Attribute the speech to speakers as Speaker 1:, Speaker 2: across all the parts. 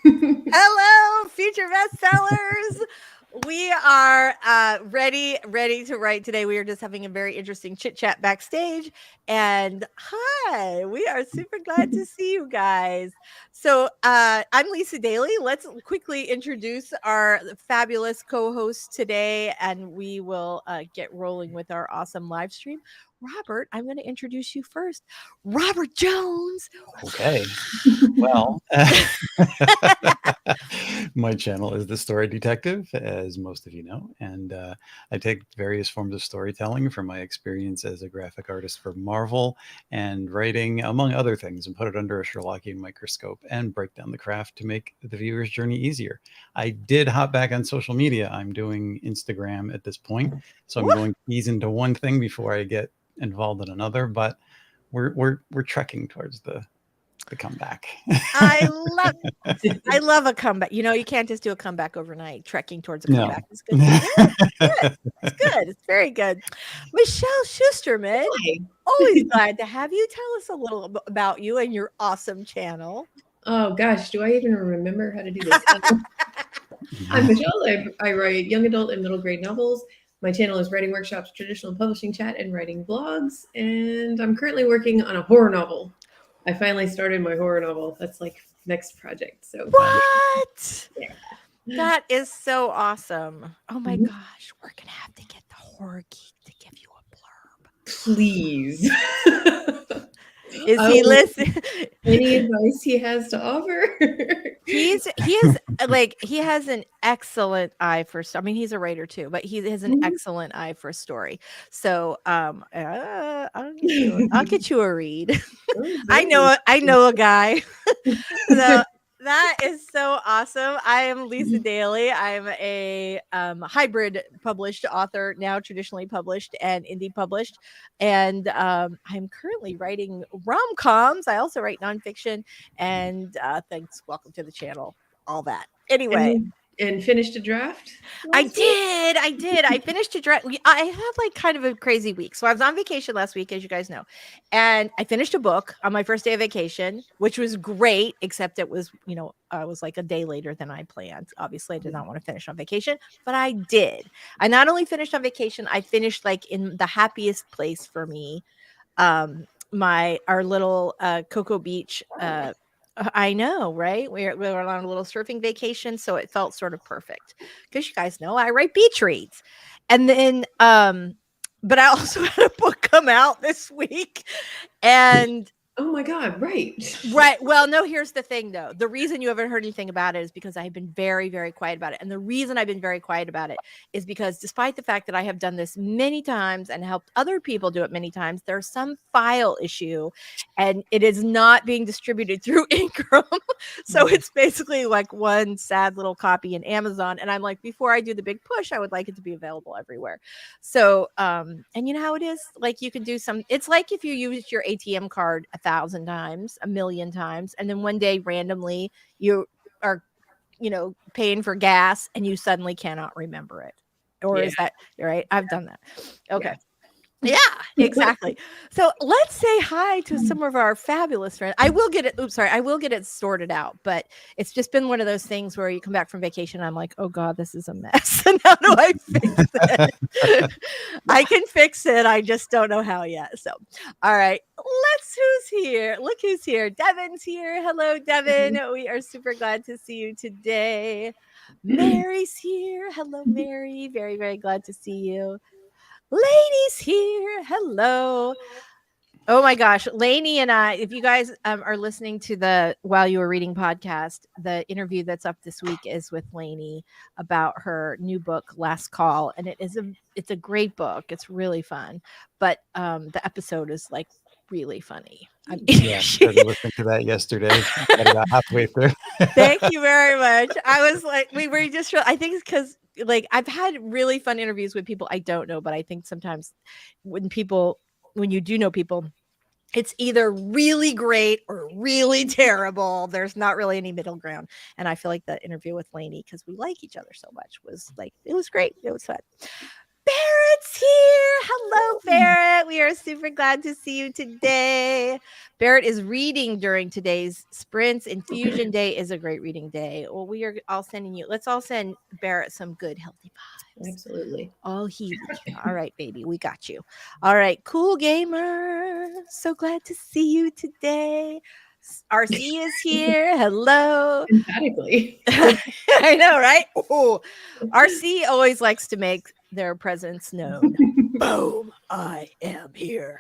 Speaker 1: Hello, future bestsellers. We are ready to write today. We are just having a very interesting chit chat backstage. And hi, we are super glad to see you guys. So I'm Lisa Daly. Let's quickly introduce our fabulous co-host today, and we will get rolling with our awesome live stream. Robert, I'm going to introduce you first. Robert Jones.
Speaker 2: Okay. Well, my channel is The Story Detective, as most of you know, and I take various forms of storytelling from my experience as a graphic artist for Marvel and writing, among other things, and put it under a Sherlockian microscope and break down the craft to make the viewer's journey easier. I did hop back on social media. I'm doing Instagram at this point, so I'm going to ease into one thing before I get involved in another, but we're trekking towards the comeback.
Speaker 1: I love a comeback. You know, you can't just do a comeback overnight. Trekking towards a
Speaker 2: No.
Speaker 1: comeback is good. It's good. It's good. It's very good. Michelle Schusterman,
Speaker 3: Hi.
Speaker 1: always glad to have you. Tell us a little about you and your awesome channel.
Speaker 3: Oh gosh, do I even remember how to do this? I'm Michelle. I write young adult and middle grade novels. My channel is Writing Workshops, Traditional Publishing Chat, and Writing Blogs. And I'm currently working on a horror novel. I finally started my horror novel. That's like next project. So
Speaker 1: What?
Speaker 3: yeah.
Speaker 1: That is so awesome. Oh my
Speaker 3: Mhm.
Speaker 1: gosh, we're gonna have to get the horror geek to give you a blurb.
Speaker 3: Please.
Speaker 1: Is
Speaker 3: I
Speaker 1: he
Speaker 3: will
Speaker 1: listening?
Speaker 3: any advice he has to offer.
Speaker 1: He has he has an excellent eye for I mean, he's a writer too, but he has an
Speaker 3: Mhm.
Speaker 1: excellent eye for story. So I'll get you a read.
Speaker 3: Oh, very
Speaker 1: I know a guy. So that is so awesome. I am Lisa Daly. I'm a hybrid published author, now traditionally published and indie published. And I'm currently writing rom-coms. I also write nonfiction. And thanks, welcome to the channel. All that. Anyway,
Speaker 3: and finished a draft
Speaker 1: I
Speaker 3: last week?
Speaker 1: did. I did. I finished a draft. I had like kind of a crazy week. So I was on vacation last week, as you guys know, and I finished a book on my first day of vacation, which was great, except it was, I was like a day later than I planned. Obviously, I did not want to finish on vacation, but I did. I not only finished on vacation, I finished like in the happiest place for me. Our little Cocoa Beach I know, right? We were on a little surfing vacation, so it felt sort of perfect. Because you guys know I write beach reads. And then but I also had a book come out this week. And
Speaker 3: Oh my God, right.
Speaker 1: right. Well, no, here's the thing though. The reason you haven't heard anything about it is because I've been very, very quiet about it. And the reason I've been very quiet about it is because despite the fact that I have done this many times and helped other people do it many times, there's some file issue and it is not being distributed through Ingram. So it's basically like one sad little copy in Amazon. And I'm like, before I do the big push, I would like it to be available everywhere. So, and you know how it is? Like you can do it's like if you used your ATM card 1,000 times, a million times, and then one day randomly you are, paying for gas and you suddenly cannot remember it. Or
Speaker 3: Yeah.
Speaker 1: is that right? I've done that. Okay.
Speaker 3: Yeah.
Speaker 1: Yeah, exactly. So let's say hi to some of our fabulous friends. I will get it. Oops, sorry. I will get it sorted out, but it's just been one of those things where you come back from vacation. I'm like, oh God, this is a mess. And how do I fix it? I can fix it. I just don't know how yet. So, all right. Who's here? Look who's here. Devin's here. Hello, Devin. We are super glad to see you today. Mary's here. Hello, Mary. Very, very glad to see you. Lainey's here. Hello. Oh my gosh. Lainey and I, if you guys are listening to the While You Were Reading podcast, the interview that's up this week is with Lainey about her new book, Last Call. And it's a great book. It's really fun. But the episode is like really funny.
Speaker 2: Yeah, I started listening to that yesterday. Got about halfway through.
Speaker 1: Thank you very much. I was like, we were just, I think it's because like I've had really fun interviews with people I don't know, but I think sometimes when you do know people, it's either really great or really terrible. There's not really any middle ground. And I feel like the interview with Lainey, because we like each other so much, was like, it was great. It was fun. Barrett's here. Hello, Barrett. We are super glad to see you today. Barrett is reading during today's Sprints. Infusion Day is a great reading day. Well, we are all sending you. Let's all send Barrett some good, healthy vibes.
Speaker 3: Absolutely.
Speaker 1: All healing. All right, baby. We got you. All right. Cool gamer. So glad to see you today. RC is here. Hello.
Speaker 3: Emphatically.
Speaker 1: I know, right? Oh, RC always likes to make their presence known. Boom, I am here.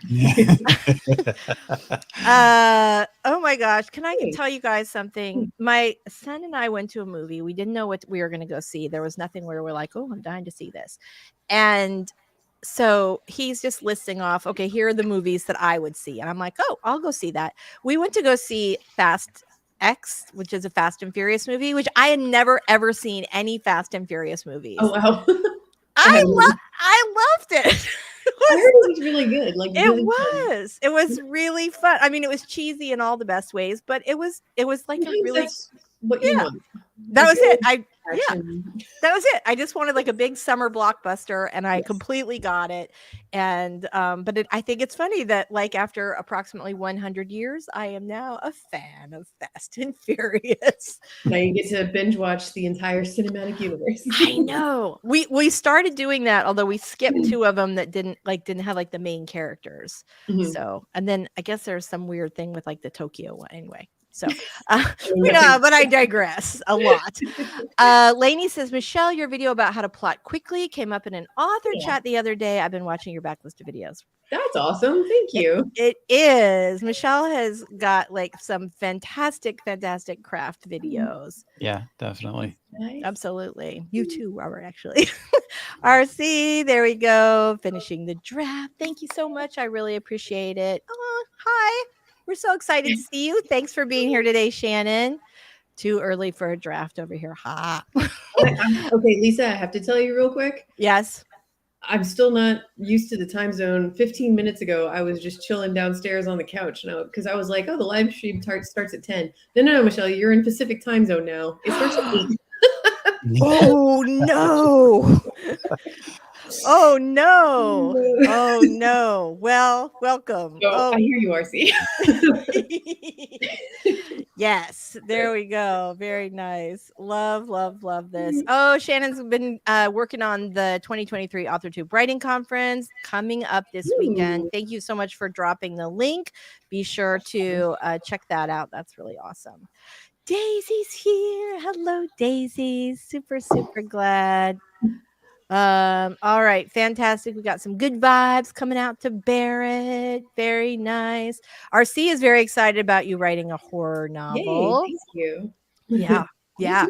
Speaker 1: Oh my gosh, can I tell you guys something? My son and I went to a movie. We didn't know what we were going to go see. There was nothing where we're like, oh, I'm dying to see this. And so he's just listing off, okay, here are the movies that I would see. And I'm like, oh, I'll go see that. We went to go see Fast X, which is a Fast and Furious movie, which I had never ever seen any Fast and Furious movies.
Speaker 3: Oh wow.
Speaker 1: I loved it.
Speaker 3: I heard it was really good. Like
Speaker 1: It
Speaker 3: really
Speaker 1: was. It was really fun. I mean, it was cheesy in all the best ways, but it was like a
Speaker 3: Sometimes
Speaker 1: really
Speaker 3: that's what you want.
Speaker 1: that was it.
Speaker 3: Action.
Speaker 1: That was it. I just wanted like a big summer blockbuster, and I completely got it. And but I think it's funny that like after approximately 100 years, I am now a fan of Fast and Furious.
Speaker 3: Now you get to binge watch the entire cinematic universe.
Speaker 1: I know. We started doing that, although we skipped two of them that didn't have like the main characters.
Speaker 3: Mhm.
Speaker 1: So, and then I guess there's some weird thing with like the Tokyo one anyway. So, but I digress a lot. Lainey says, Michelle, your video about how to plot quickly came up in an author chat the other day. I've been watching your backlist of videos.
Speaker 3: That's awesome. Thank you.
Speaker 1: It is. Michelle has got like some fantastic craft videos.
Speaker 2: Yeah, definitely.
Speaker 3: Nice.
Speaker 1: Absolutely. You too, Robert, actually. RC, there we go. Finishing the draft. Thank you so much. I really appreciate it. Oh, hi. We're so excited to see you. Thanks for being here today, Shannon. Too early for a draft over here. Ha.
Speaker 3: Okay, Lisa, I have to tell you real quick.
Speaker 1: Yes.
Speaker 3: I'm still not used to the time zone. 15 minutes ago, I was just chilling downstairs on the couch because I was like, oh, the live stream starts at 10. No, Michelle, you're in Pacific time zone now. It starts at 8.
Speaker 1: Oh, no. Oh, no. Oh, no. Well, welcome.
Speaker 3: So, I hear you, RC.
Speaker 1: Yes, there we go. Very nice. Love this. Oh, Shannon's been working on the 2023 AuthorTube Writing Conference coming up this weekend. Thank you so much for dropping the link. Be sure to check that out. That's really awesome. Daisy's here. Hello, Daisy. Super glad. All right, fantastic. We got some good vibes coming out to Barrett. Very nice. RC is very excited about you writing a horror novel.
Speaker 3: Yay, thank you.
Speaker 1: Yeah.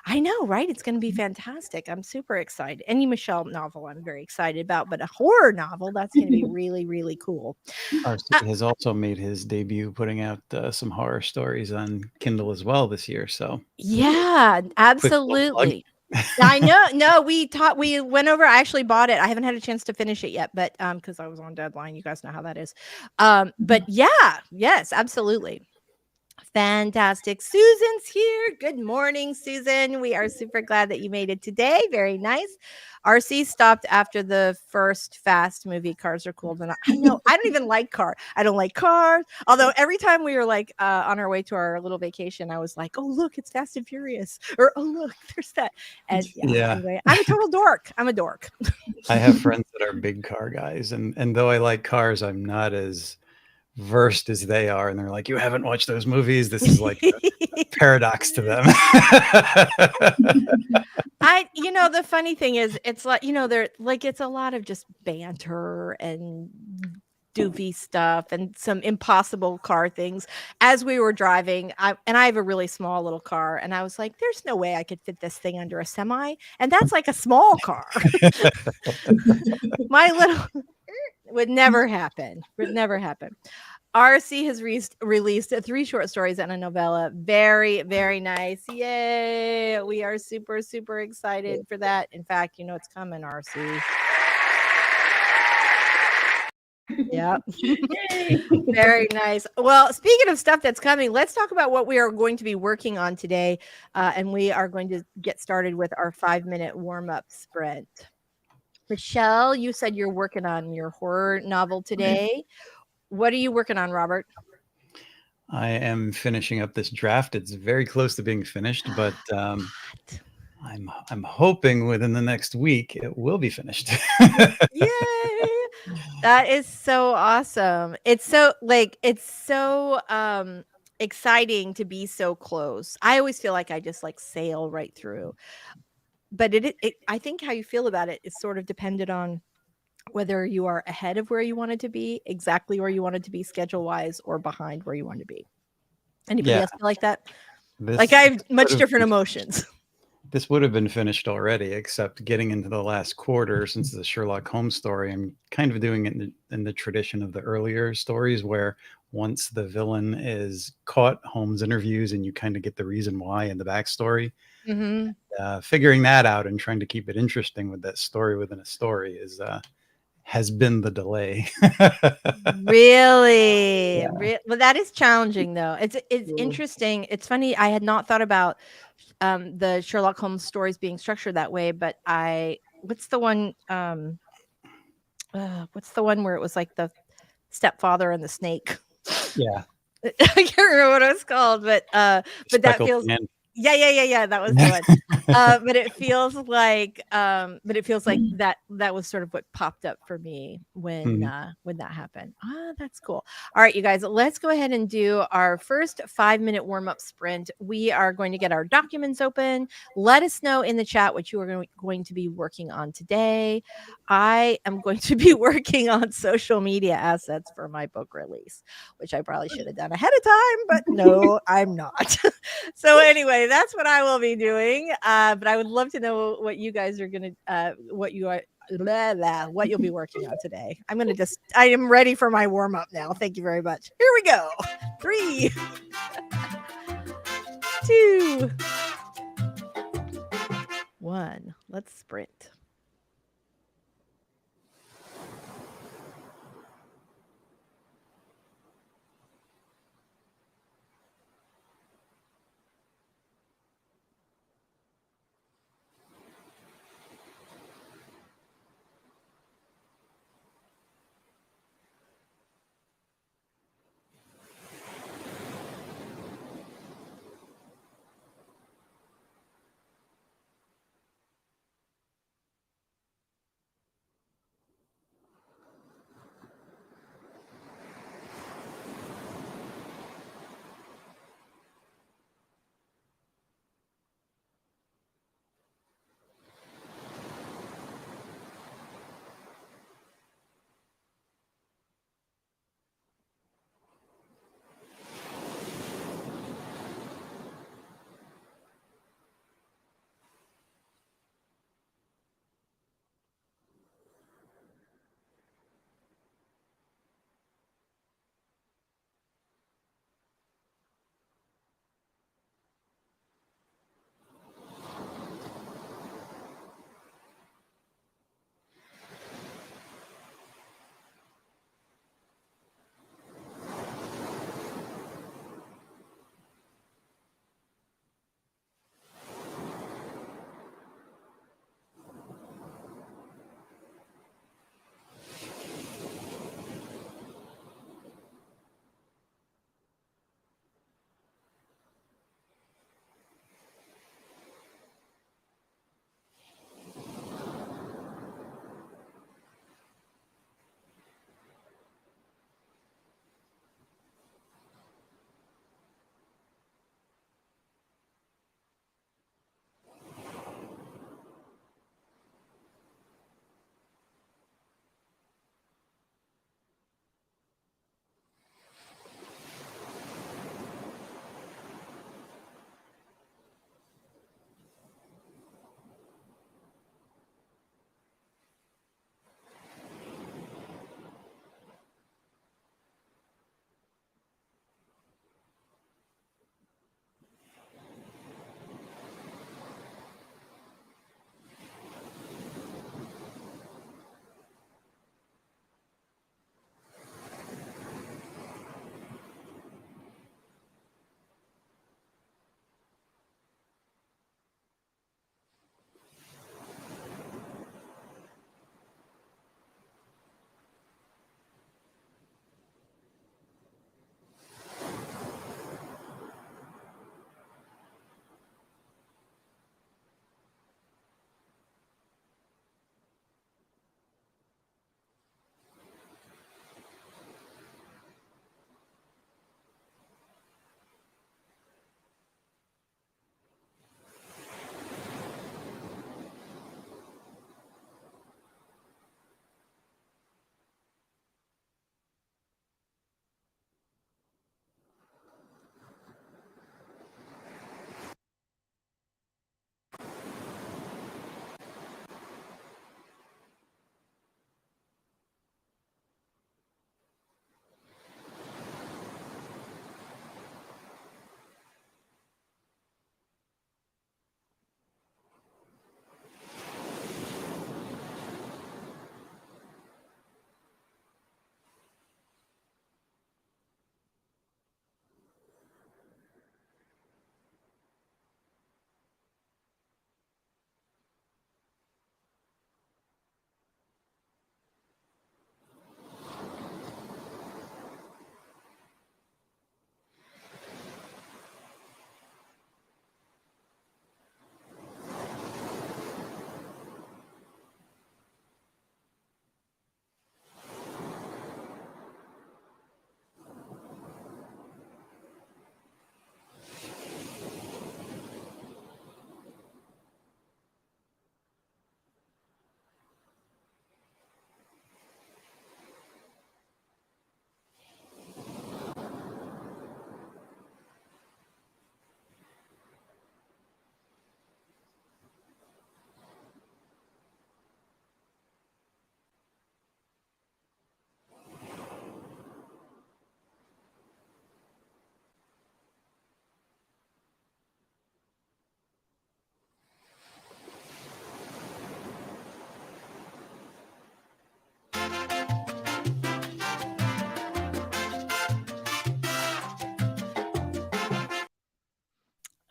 Speaker 1: I know, right? It's going to be fantastic. I'm super excited. Any Michelle novel I'm very excited about, but a horror novel, that's going to be really cool.
Speaker 2: RC has also made his debut putting out some horror stories on Kindle as well this year. So
Speaker 1: yeah, absolutely. I know. No, we went over. I actually bought it. I haven't had a chance to finish it yet, but because I was on deadline, you guys know how that is. But yes, absolutely. Fantastic. Susan's here. Good morning, Susan. We are super glad that you made it today. Very nice. RC stopped after the first Fast movie. Cars are cool. I know. I don't even like cars. I don't like cars. Although every time we were like on our way to our little vacation, I was like, oh, look, it's Fast and Furious. Or, oh, look, there's that. And anyway, I'm a total dork. I'm a dork.
Speaker 2: I have friends that are big car guys. And though I like cars, I'm not as versed as they are, and they're like, you haven't watched those movies. This is like a paradox to them.
Speaker 1: The funny thing is, it's like, they're like, it's a lot of just banter and doofy stuff and some impossible car things. As we were driving, I have a really small little car, and I was like, there's no way I could fit this thing under a semi, and that's like a small car. My little would never happen. RC has released 3 short stories and a novella. Very nice. Yay. We are super excited for that. In fact, it's coming, RC. Yeah. Very nice. Well, speaking of stuff that's coming, let's talk about what we are going to be working on today. And we are going to get started with our 5-minute warm-up sprint. Michelle, you said you're working on your horror novel today. What are you working on, Robert?
Speaker 2: I am finishing up this draft. It's very close to being finished, but
Speaker 1: What?
Speaker 2: I'm hoping within the next week it will be finished.
Speaker 1: Yay! That is so awesome. It's so exciting to be so close. I always feel like I just like sail right through. But I think how you feel about it is sort of dependent on whether you are ahead of where you wanted to be, exactly where you wanted to be schedule wise, or behind where you want to be. Anybody
Speaker 2: Yeah,
Speaker 1: else feel like that? Like
Speaker 2: this
Speaker 1: I have
Speaker 2: would
Speaker 1: much
Speaker 2: have
Speaker 1: different
Speaker 2: been
Speaker 1: emotions.
Speaker 2: this would have been finished already, except getting into the last quarter, since it's a Sherlock Holmes story, I'm kind of doing it in the tradition of the earlier stories, where once the villain is caught, Holmes interviews, and you kind of get the reason why and the backstory.
Speaker 1: Hmm.
Speaker 2: Figuring that out and trying to keep it interesting with that story within a story has been the delay.
Speaker 1: Really?
Speaker 2: Yeah.
Speaker 1: Well, that is challenging though. It's
Speaker 3: Cool.
Speaker 1: interesting. It's funny. I had not thought about the Sherlock Holmes stories being structured that way, but what's the one what's the one where it was like the stepfather and the snake?
Speaker 2: Yeah.
Speaker 1: I can't remember what it was called, but that
Speaker 2: Speckled
Speaker 1: feels
Speaker 2: Man.
Speaker 1: yeah, that was the one. But it feels like that was sort of what popped up for me when
Speaker 2: Mhm.
Speaker 1: when that happened. That's cool. All right, you guys, let's go ahead and do our first 5-minute warm-up sprint. We are going to get our documents open. Let us know in the chat what you are going to be working on today. I am going to be working on social media assets for my book release, which I probably should have done ahead of time, but no, I'm not. So anyway, that's what I will be doing. But I would love to know what you guys are gonna, what you are, what you'll be working on today. I am ready for my warm up now. Thank you very much. Here we go. 3, 2, 1. Let's sprint.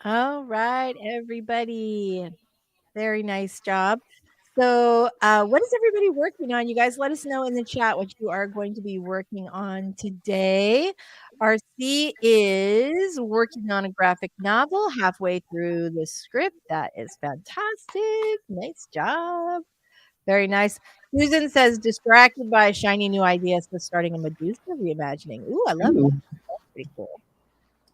Speaker 1: All right, everybody. Very nice job. So, what is everybody working on? You guys let us know in the chat what you are going to be working on today. RC is working on a graphic novel halfway through the script. That is fantastic. Nice job. Very nice. Susan says, distracted by a shiny new idea, so starting a Medusa reimagining. Ooh, I love that.
Speaker 3: Ooh.
Speaker 1: That's pretty cool.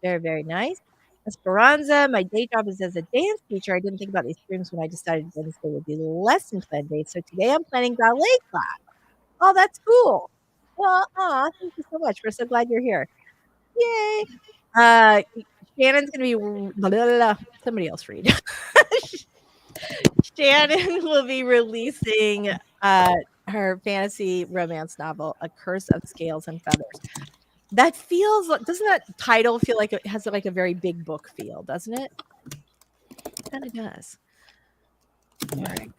Speaker 1: Very, very nice. Esperanza, my day job is as a dance teacher. I didn't think about these streams when I decided Wednesday would be the lesson plan day. So today I'm planning ballet class. Oh, that's cool. Well, thank you so much. We're so glad you're here. Yay. Shannon's gonna be blah, blah, blah. Somebody else read. Shannon will be releasing her fantasy romance novel, A Curse of Scales and Feathers. That feels like, doesn't that title feel like it has like a very big book feel, doesn't it? It kind of does. All right.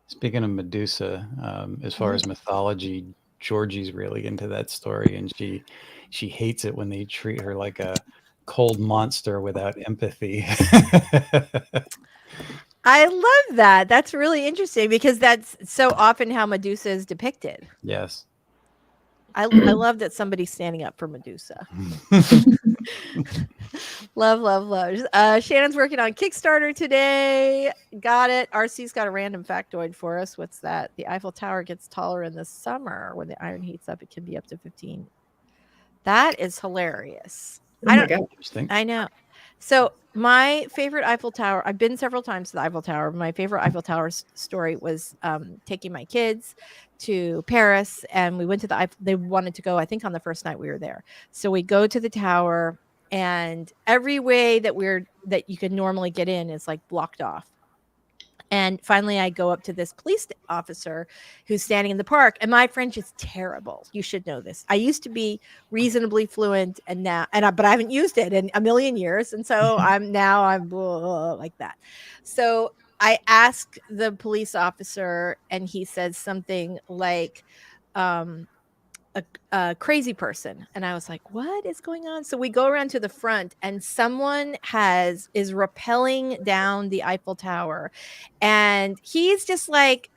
Speaker 2: Speaking of Medusa, as far as mythology, Georgie's really into that story, and she hates it when they treat her like a cold monster without empathy.
Speaker 1: I love that. That's really interesting because that's so often how Medusa is depicted.
Speaker 2: Yes.
Speaker 1: I love that somebody's standing up for Medusa. Love, love, love. Shannon's working on Kickstarter today. Got it. RC's got a random factoid for us. What's that? The Eiffel Tower gets taller in the summer. When the iron heats up, it can be up to 15. That is hilarious.
Speaker 3: Oh my God.
Speaker 2: Interesting.
Speaker 1: I know. So my favorite Eiffel Tower, I've been several times to the Eiffel Tower. My favorite Eiffel Tower story was taking my kids to Paris, and we went to the Eiffel. They wanted to go, I think, on the first night we were there. So we go to the tower, and every way that you could normally get in is like blocked off. And finally, I go up to this police officer who's standing in the park, and my French is terrible. You should know this. I used to be reasonably fluent, and now, but I haven't used it in a million years, and so I'm like that. So I ask the police officer, and he says something like, a crazy person, and I was like, what is going on? So we go around to the front, and someone is rappelling down the Eiffel Tower, and he's just like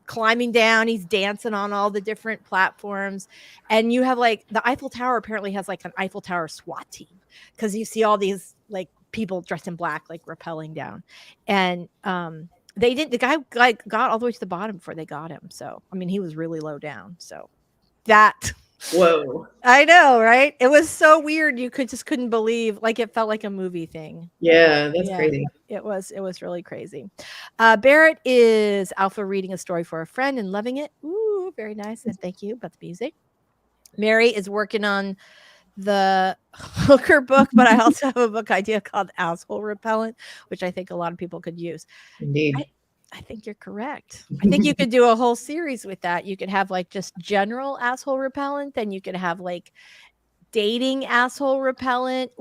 Speaker 1: climbing down. He's dancing on all the different platforms, and you have like the Eiffel Tower apparently has like an Eiffel Tower SWAT team, because you see all these like people dressed in black like rappelling down, and the guy like got all the way to the bottom before they got him. So I mean, he was really low down. So that
Speaker 3: Whoa.
Speaker 1: I know, right? It was so weird. You couldn't believe, like, it felt like a movie thing.
Speaker 3: Yeah, that's crazy.
Speaker 1: It was really crazy. Barrett is alpha reading a story for a friend and loving it. Ooh, very nice. And thank you about the music. Mary is working on the hooker book, but I also have a book idea called Asshole Repellent, which I think a lot of people could use.
Speaker 3: Indeed.
Speaker 1: I think you're correct. I think you could do a whole series with that. You could have like just general asshole repellent, then you could have like dating asshole repellent,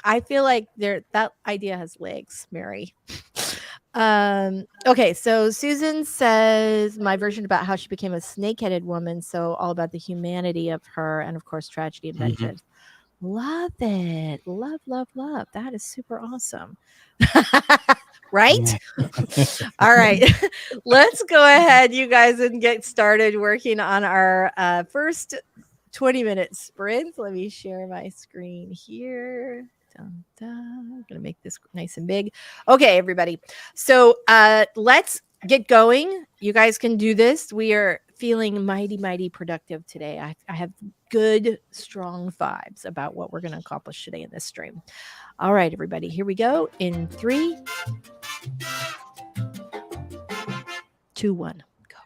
Speaker 1: I feel like that idea has legs, Mary. Okay, so Susan says my version about how she became a snake-headed woman, so all about the humanity of her, and of course tragedy and vengeance. Love it. Love, love, love. That is super awesome. Right? All right. Let's go ahead, you guys, and get started working on our first 20-minute sprint. Let me share my screen here. Dun, dun. I'm going to make this nice and big. Okay, everybody. So let's get going. You guys can do this. We are feeling mighty, mighty productive today. I have good, strong vibes about what we're going to accomplish today in this stream. All right, everybody. Here we go. In 3, 2, 1, go.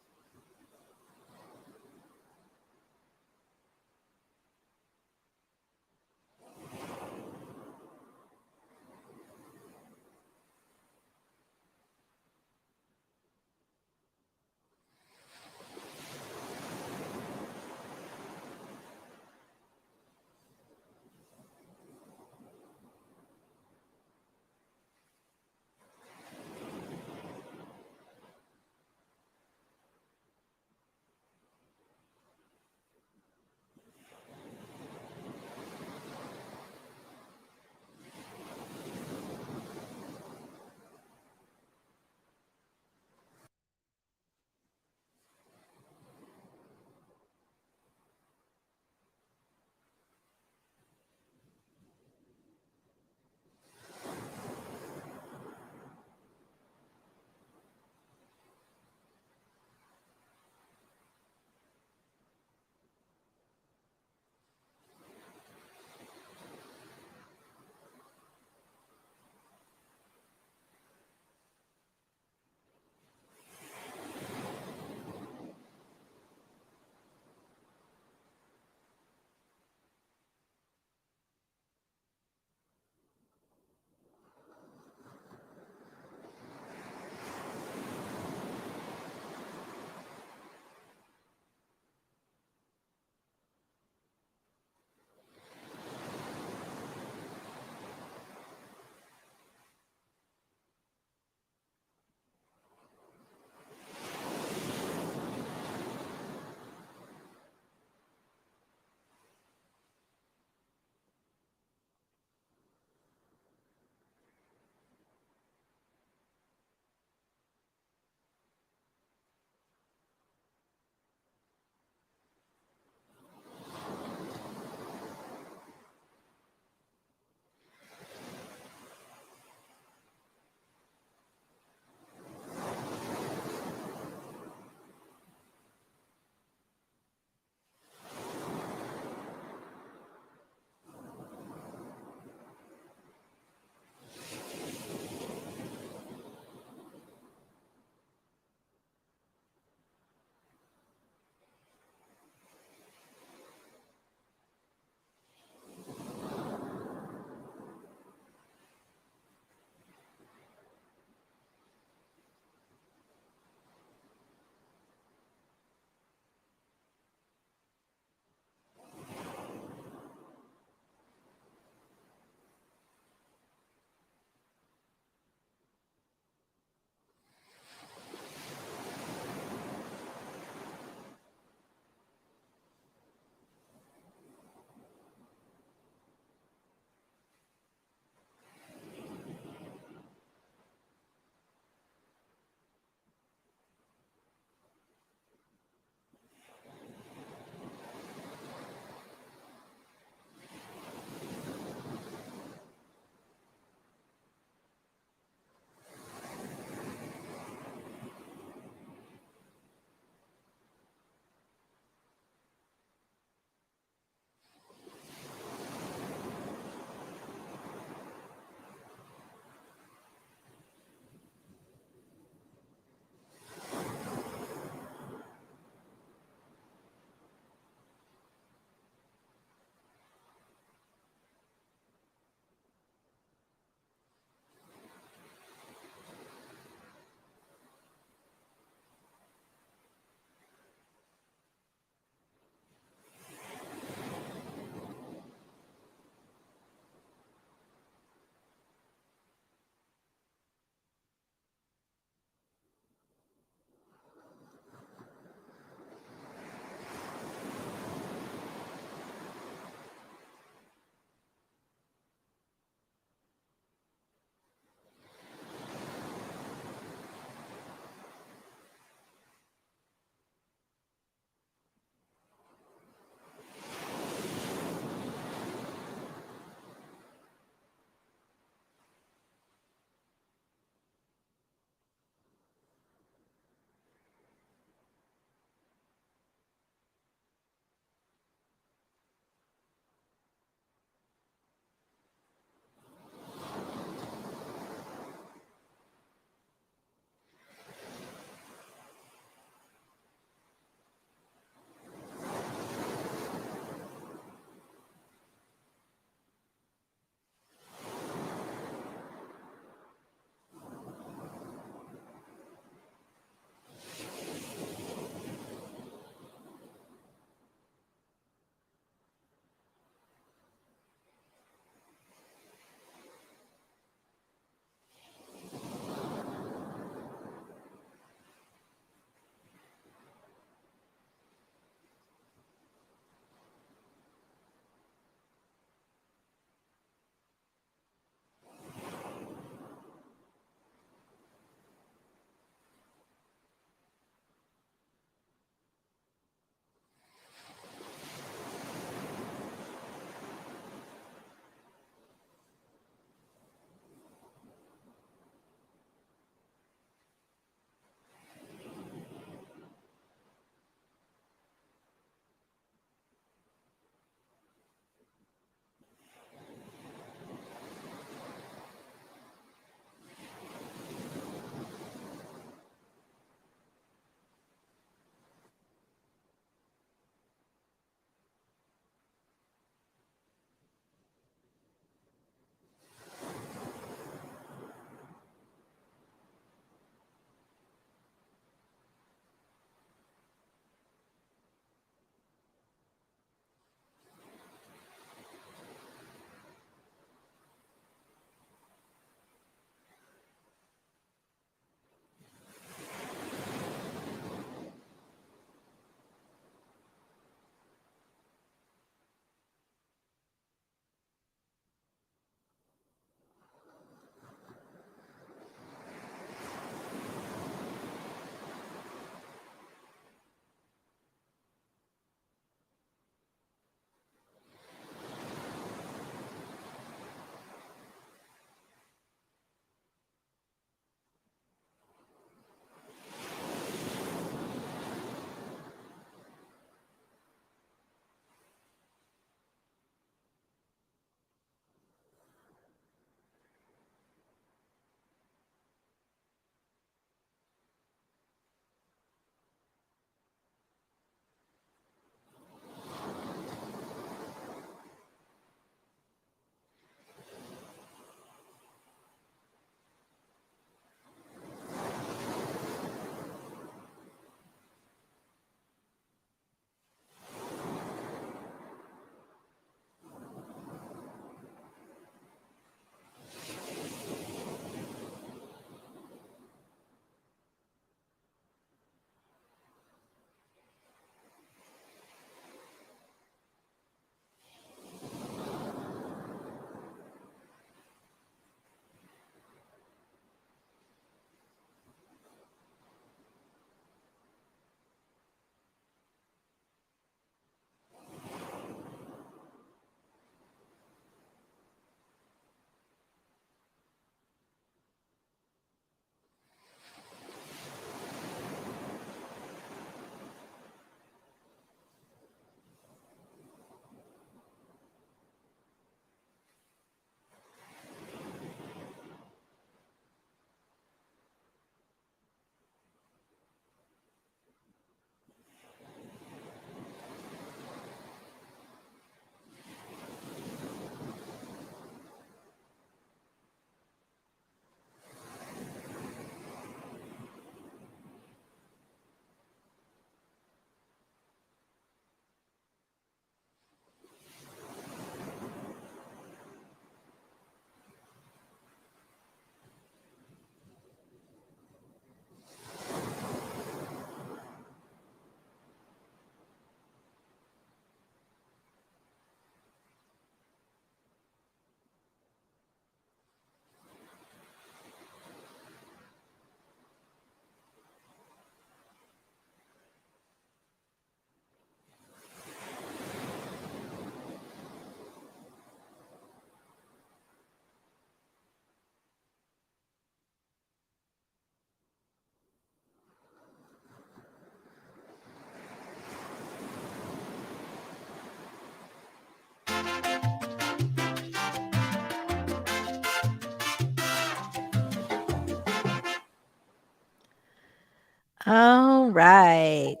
Speaker 1: All right.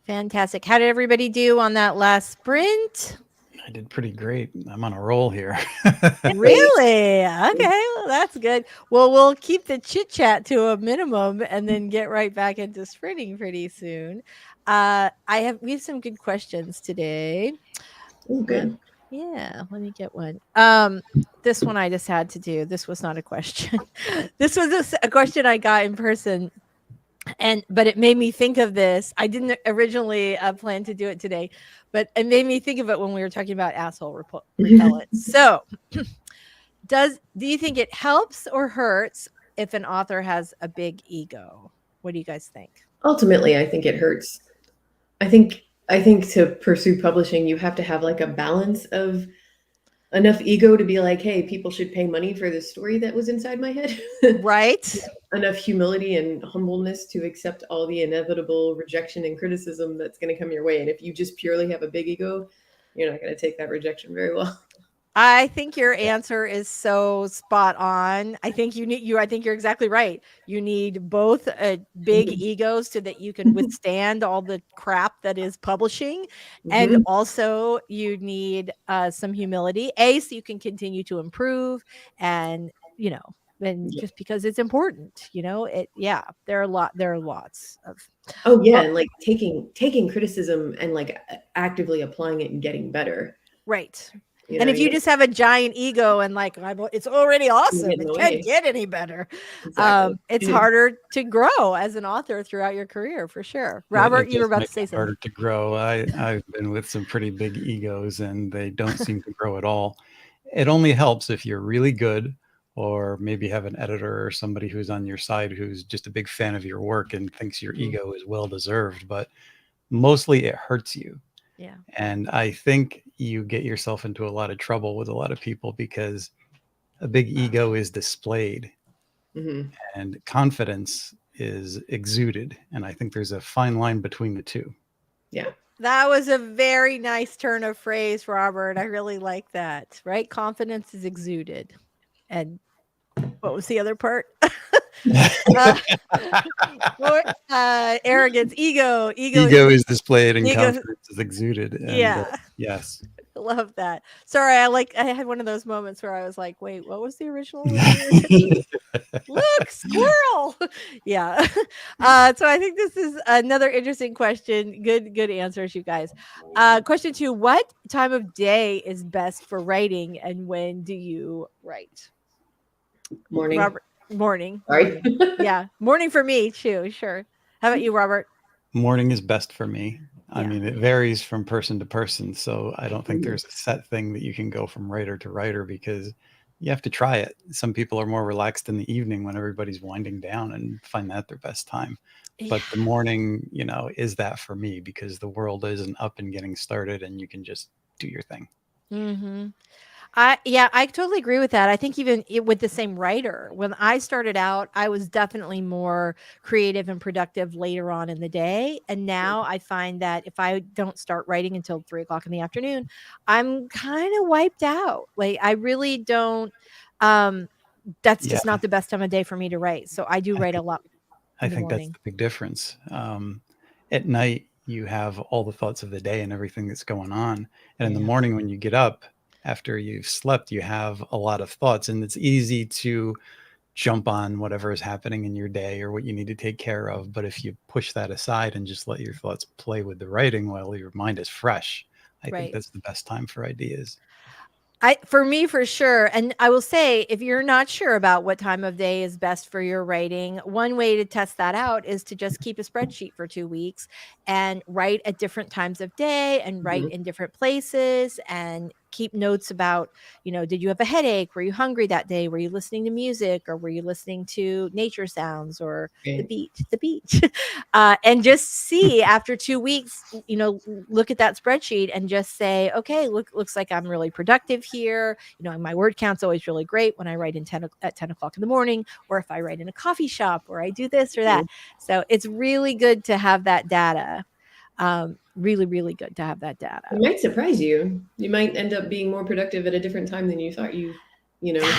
Speaker 1: Fantastic. How did everybody do on that last sprint?
Speaker 2: I did pretty great. I'm on a roll here.
Speaker 1: Really? Okay, well, that's good. Well, we'll keep the chit chat to a minimum and then get right back into sprinting pretty soon. We have some good questions today.
Speaker 3: Oh, good.
Speaker 1: Let me get one. This one I just had to do. This was not a question. This was a question I got in person, but it made me think of this. I didn't originally plan to do it today, but it made me think of it when we were talking about asshole repellent. So, do you think it helps or hurts if an author has a big ego? What do you guys think?
Speaker 3: Ultimately, I think it hurts. I think to pursue publishing, you have to have like a balance of enough ego to be like, hey, people should pay money for this story that was inside my head.
Speaker 1: Right.
Speaker 3: Enough humility and humbleness to accept all the inevitable rejection and criticism that's going to come your way. And if you just purely have a big ego, you're not going to take that rejection very well.
Speaker 1: I think your answer is so spot on. I think I think you're exactly right. You need both big egos so that you can withstand all the crap that is publishing. And also you need some humility, so you can continue to improve and, just because it's important, there are lots of.
Speaker 3: Oh yeah. And like taking criticism and like actively applying it and getting better.
Speaker 1: Right. And if you just have a giant ego and like, it's already awesome, it can't get any better. Exactly. It's harder to grow as an author throughout your career, for sure. Robert, you were about to say something.
Speaker 2: Harder to grow. I've been with some pretty big egos and they don't seem to grow at all. It only helps if you're really good, or maybe have an editor or somebody who's on your side who's just a big fan of your work and thinks your ego is well deserved. But mostly it hurts you.
Speaker 1: Yeah.
Speaker 2: And I think you get yourself into a lot of trouble with a lot of people because a big ego is displayed and confidence is exuded. And I think there's a fine line between the two.
Speaker 3: Yeah.
Speaker 1: That was a very nice turn of phrase, Robert. I really like that, right? Confidence is exuded. And what was the other part? Arrogance, ego
Speaker 2: is displayed and confidence is exuded. And, yes.
Speaker 1: I love that. Sorry, I had one of those moments where I was like, wait, what was the original? Look, squirrel. Yeah. So I think this is another interesting question. Good answers, you guys. Question 2, what time of day is best for writing and when do you write?
Speaker 3: Morning.
Speaker 1: Robert, morning.
Speaker 3: Sorry.
Speaker 1: Yeah. Morning for me too. Sure. How about you, Robert?
Speaker 2: Morning is best for me. I mean, it varies from person to person. So I don't think there's a set thing that you can go from writer to writer because you have to try it. Some people are more relaxed in the evening when everybody's winding down and find that their best time. But the morning, is that for me because the world isn't up and getting started and you can just do your thing.
Speaker 1: Mm-hmm. I totally agree with that. I think even with the same writer, when I started out, I was definitely more creative and productive later on in the day. And now I find that if I don't start writing until 3:00 in the afternoon, I'm kind of wiped out. Like I really don't, that's just not the best time of day for me to write. So I do write a lot.
Speaker 2: I think that's the big difference. At night, you have all the thoughts of the day and everything that's going on. And in the morning, when you get up, after you've slept, you have a lot of thoughts and it's easy to jump on whatever is happening in your day or what you need to take care of. But if you push that aside and just let your thoughts play with the writing while your mind is fresh, I think that's the best time for ideas.
Speaker 1: For me, for sure. And I will say, if you're not sure about what time of day is best for your writing, one way to test that out is to just keep a spreadsheet for 2 weeks and write at different times of day and write in different places and keep notes about, did you have a headache? Were you hungry that day? Were you listening to music or were you listening to nature sounds or the beach? And just see after 2 weeks, look at that spreadsheet and just say, okay, looks like I'm really productive here. My word count's always really great when I write at 10 o'clock in the morning, or if I write in a coffee shop or I do this or that. So it's really good to have that data. Really, really good to have that data.
Speaker 3: It might surprise you. You might end up being more productive at a different time than you thought you you know.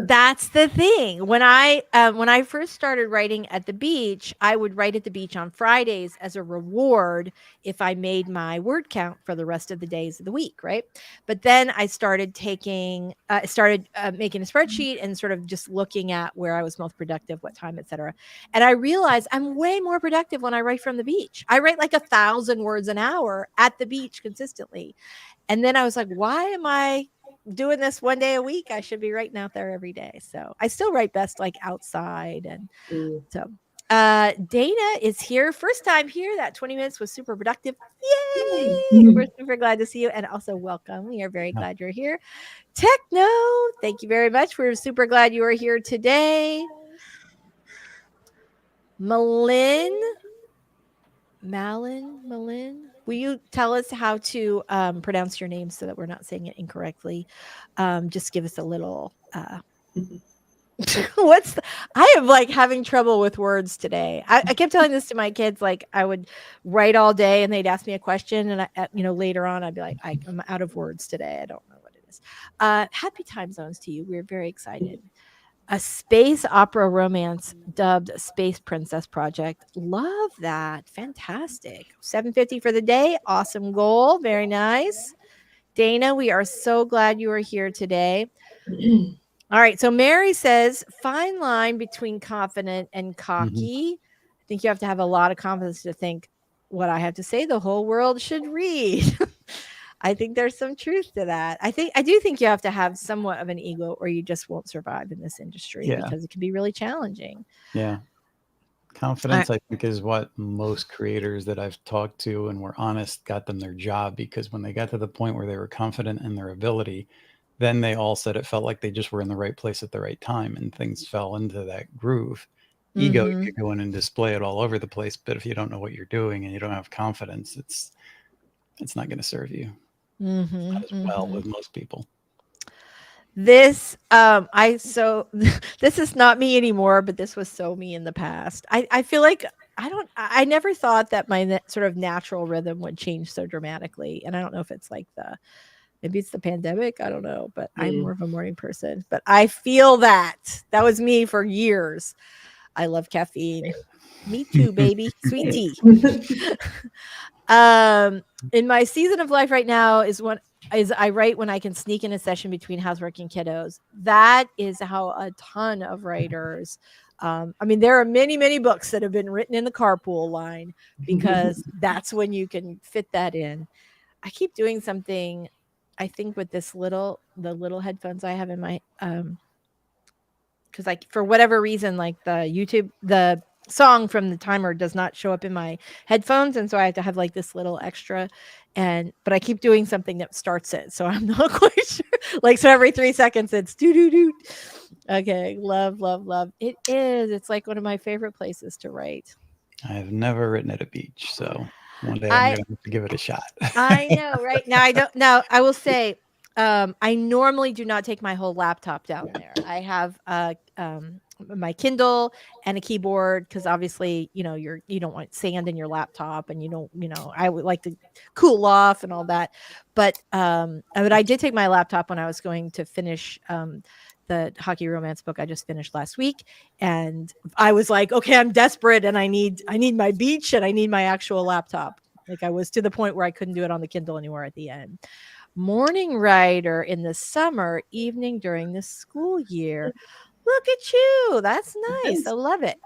Speaker 1: That's the thing. When I first started writing at the beach, I would write at the beach on Fridays as a reward if I made my word count for the rest of the days of the week, right? But then I started making a spreadsheet and sort of just looking at where I was most productive, what time, etc. And I realized I'm way more productive when I write from the beach. I write like 1,000 words an hour at the beach consistently. And then I was like, why am I doing this one day a week? I should be writing out there every day. So I still write best like outside. And so Dana is here. First time here. That 20 minutes was super productive. Yay! We're super glad to see you. And also welcome. We are very glad you're here. Techno, thank you very much. We're super glad you are here today. Malin, will you tell us how to pronounce your name so that we're not saying it incorrectly? Just give us a little I am like having trouble with words today. I kept telling this to my kids, like I would write all day and they'd ask me a question, and later on I'd be like, I'm out of words today. I don't know what it is. Happy time zones to you. We're very excited. A space opera romance dubbed Space Princess Project. Love that. Fantastic. 750 for the day. Awesome goal. Very nice. Dana, we are so glad you are here today. All right. So Mary says, fine line between confident and cocky. I think you have to have a lot of confidence to think what I have to say the whole world should read. I think there's some truth to that. I do think you have to have somewhat of an ego or you just won't survive in this industry because it can be really challenging.
Speaker 2: Yeah. Confidence, I think, is what most creators that I've talked to and were honest got them their job, because when they got to the point where they were confident in their ability, then they all said it felt like they just were in the right place at the right time and things fell into that groove. Ego, you could go in and display it all over the place, but if you don't know what you're doing and you don't have confidence, it's not going to serve you as well with most people.
Speaker 1: This this is not me anymore, but this was so me in the past. I feel like I never thought that my sort of natural rhythm would change so dramatically. And I don't know if it's like maybe it's the pandemic. I don't know, but I'm more of a morning person. But I feel that was me for years. I love caffeine. Me too, baby. Sweet tea. In my season of life right now is I write when I can sneak in a session between housework and kiddos. That is how a ton of writers. I mean, there are many, many books that have been written in the carpool line because that's when you can fit that in. I keep doing something, I think, with the little headphones I have in my because like for whatever reason, like the song from the timer does not show up in my headphones, and so I have to have like this little extra, but I keep doing something that starts it, so I'm not quite sure. Like, so every 3 seconds it's doo doo doo. Okay, love it is. It's like one of my favorite places to write.
Speaker 2: I have never written at a beach, so one day I'm going to have to give it a shot.
Speaker 1: I know, right? Now I don't. Now I will say, I normally do not take my whole laptop down there. I have my Kindle and a keyboard because obviously, you don't want sand in your laptop, and I would like to cool off and all that. But I did take my laptop when I was going to finish the hockey romance book I just finished last week, and I was like, okay, I'm desperate, and I need my beach, and I need my actual laptop. Like, I was to the point where I couldn't do it on the Kindle anymore at the end. Morning writer in the summer, evening during the school year. Look at you. That's nice. I love it.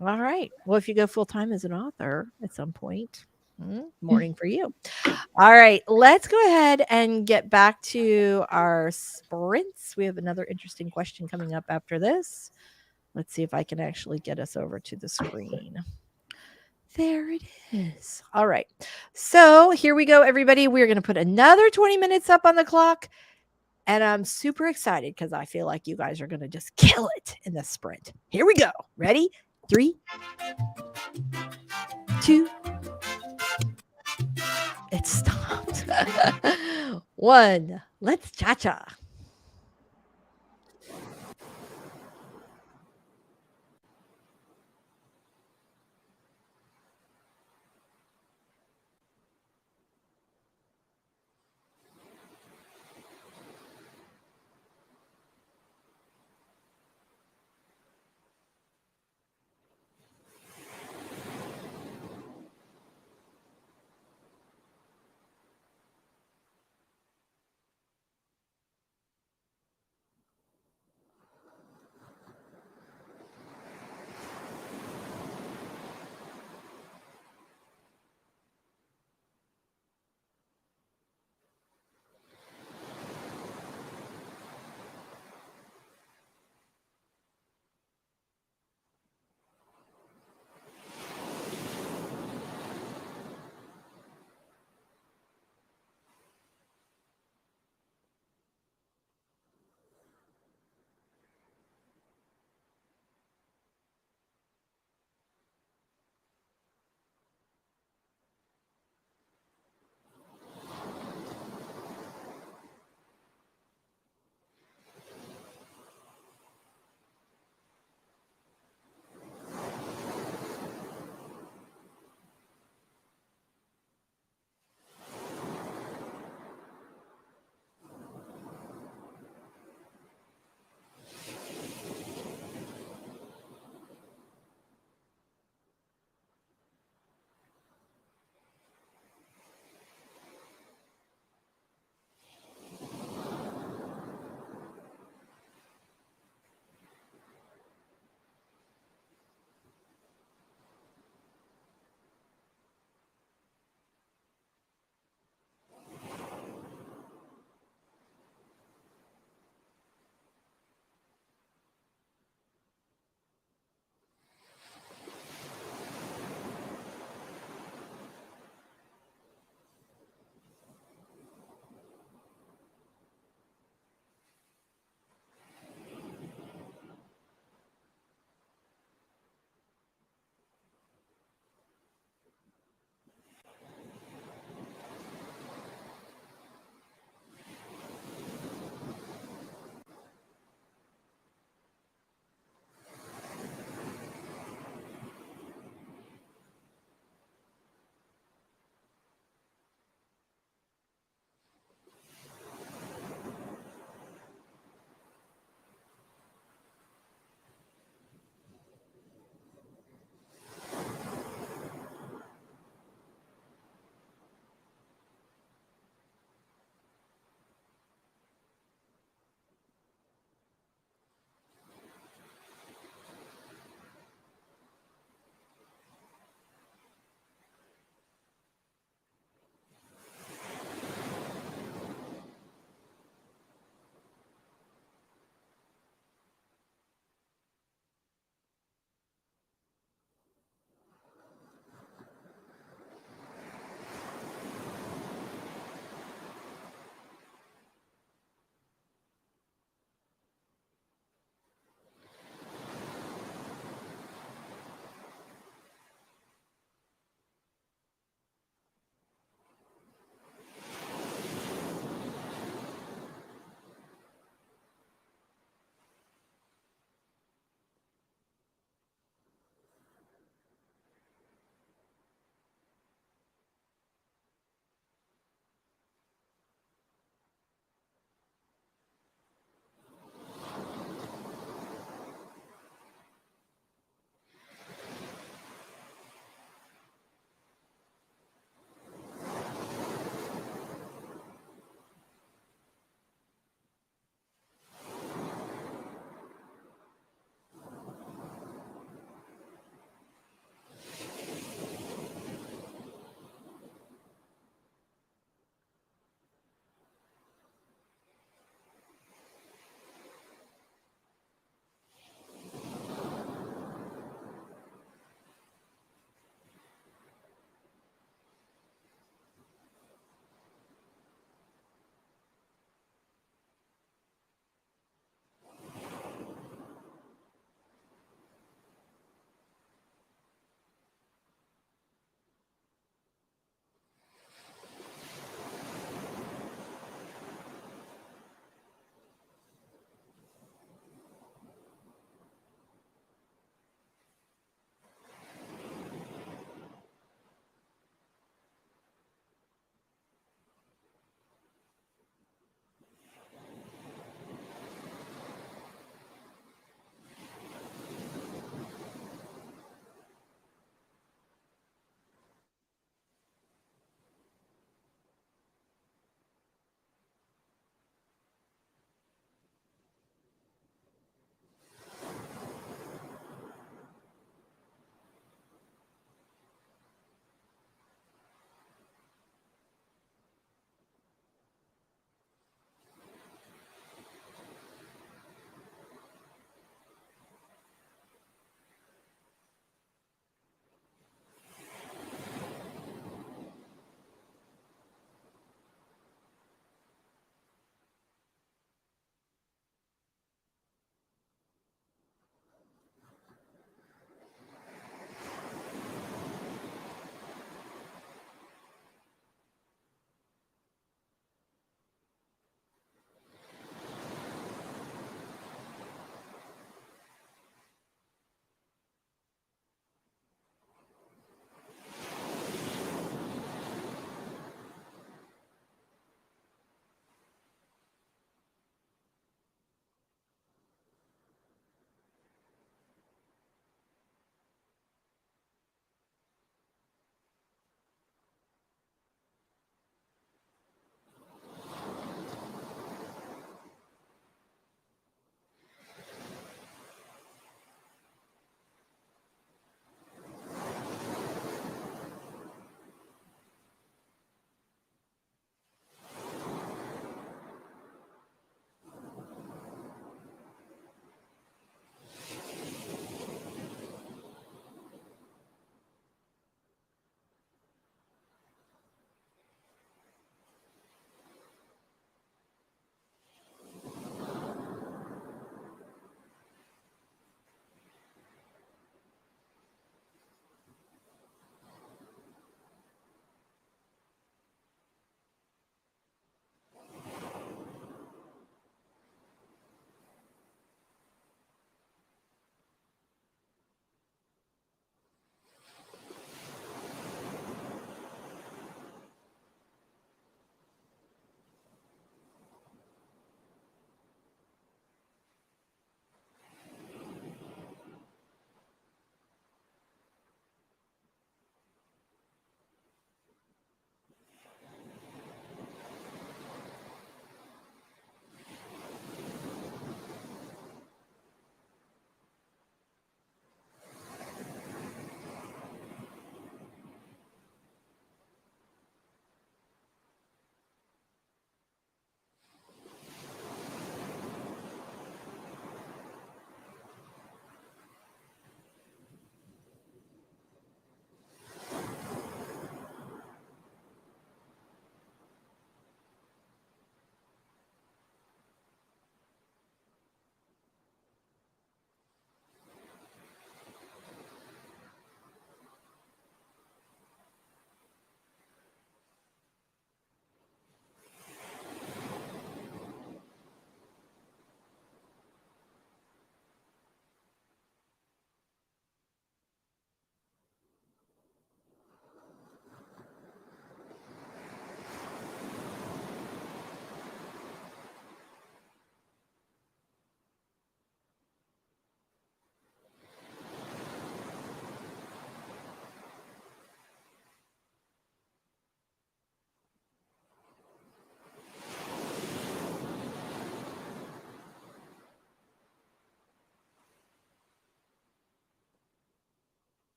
Speaker 1: All right. Well, if you go full time as an author at some point, morning for you. All right. Let's go ahead and get back to our sprints. We have another interesting question coming up after this. Let's see if I can actually get us over to the screen. There it is. All right. So here we go, everybody. We're going to put another 20 minutes up on the clock. And I'm super excited because I feel like you guys are going to just kill it in the sprint. Here we go. Ready? 3, 2. It stopped. 1. Let's cha-cha.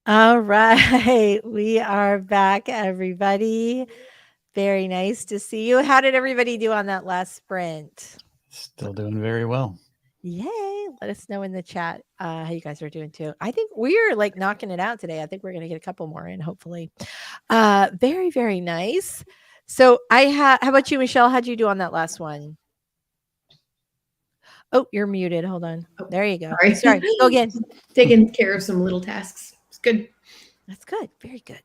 Speaker 1: All right. We are back, everybody. Very nice to see you. How did everybody do on that last sprint?
Speaker 2: Still doing very well.
Speaker 1: Yay. Let us know in the chat how you guys are doing too. I think we're like knocking it out today. I think we're going to get a couple more in, hopefully. Very, very nice. So how about you, Michelle? How'd you do on that last one? Oh, you're muted. Hold on.
Speaker 3: Oh,
Speaker 1: There you go.
Speaker 3: sorry.
Speaker 1: Sorry. Go again.
Speaker 3: Taking care of some little tasks. It's good.
Speaker 1: That's good. Very good.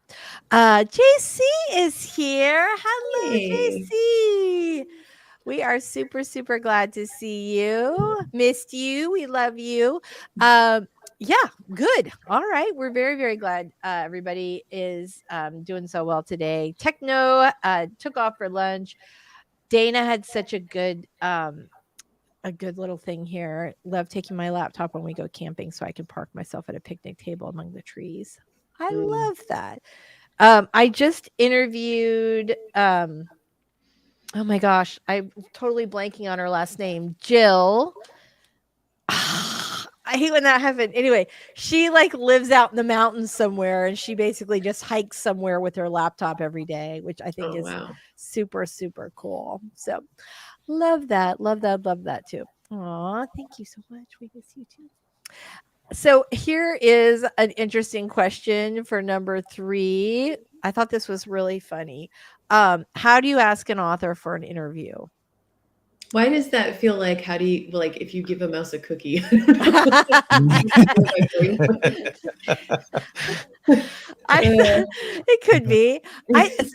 Speaker 1: JC is here. Hello,
Speaker 3: Hey.
Speaker 1: JC. We are super, super glad to see you. Missed you. We love you. Yeah, good. All right. We're very, very glad everybody is doing so well today. Techno took off for lunch. Dana had such a good little thing here. Love taking my laptop when we go camping so I can park myself at a picnic table among the trees. I love that. I just interviewed oh my gosh, I'm totally blanking on her last name. Jill. I hate when that happens. Anyway, she like lives out in the mountains somewhere and she basically just hikes somewhere with her laptop every day, which I think is
Speaker 3: Wow.
Speaker 1: super, super cool. So love that. Love that. Love that too. Aw, thank you so much. We miss you too. So here is an interesting question for number 3. I thought this was really funny. How do you ask an author for an interview?
Speaker 3: Why does that feel like, how do you, like, if you give a mouse a cookie?
Speaker 1: It could be.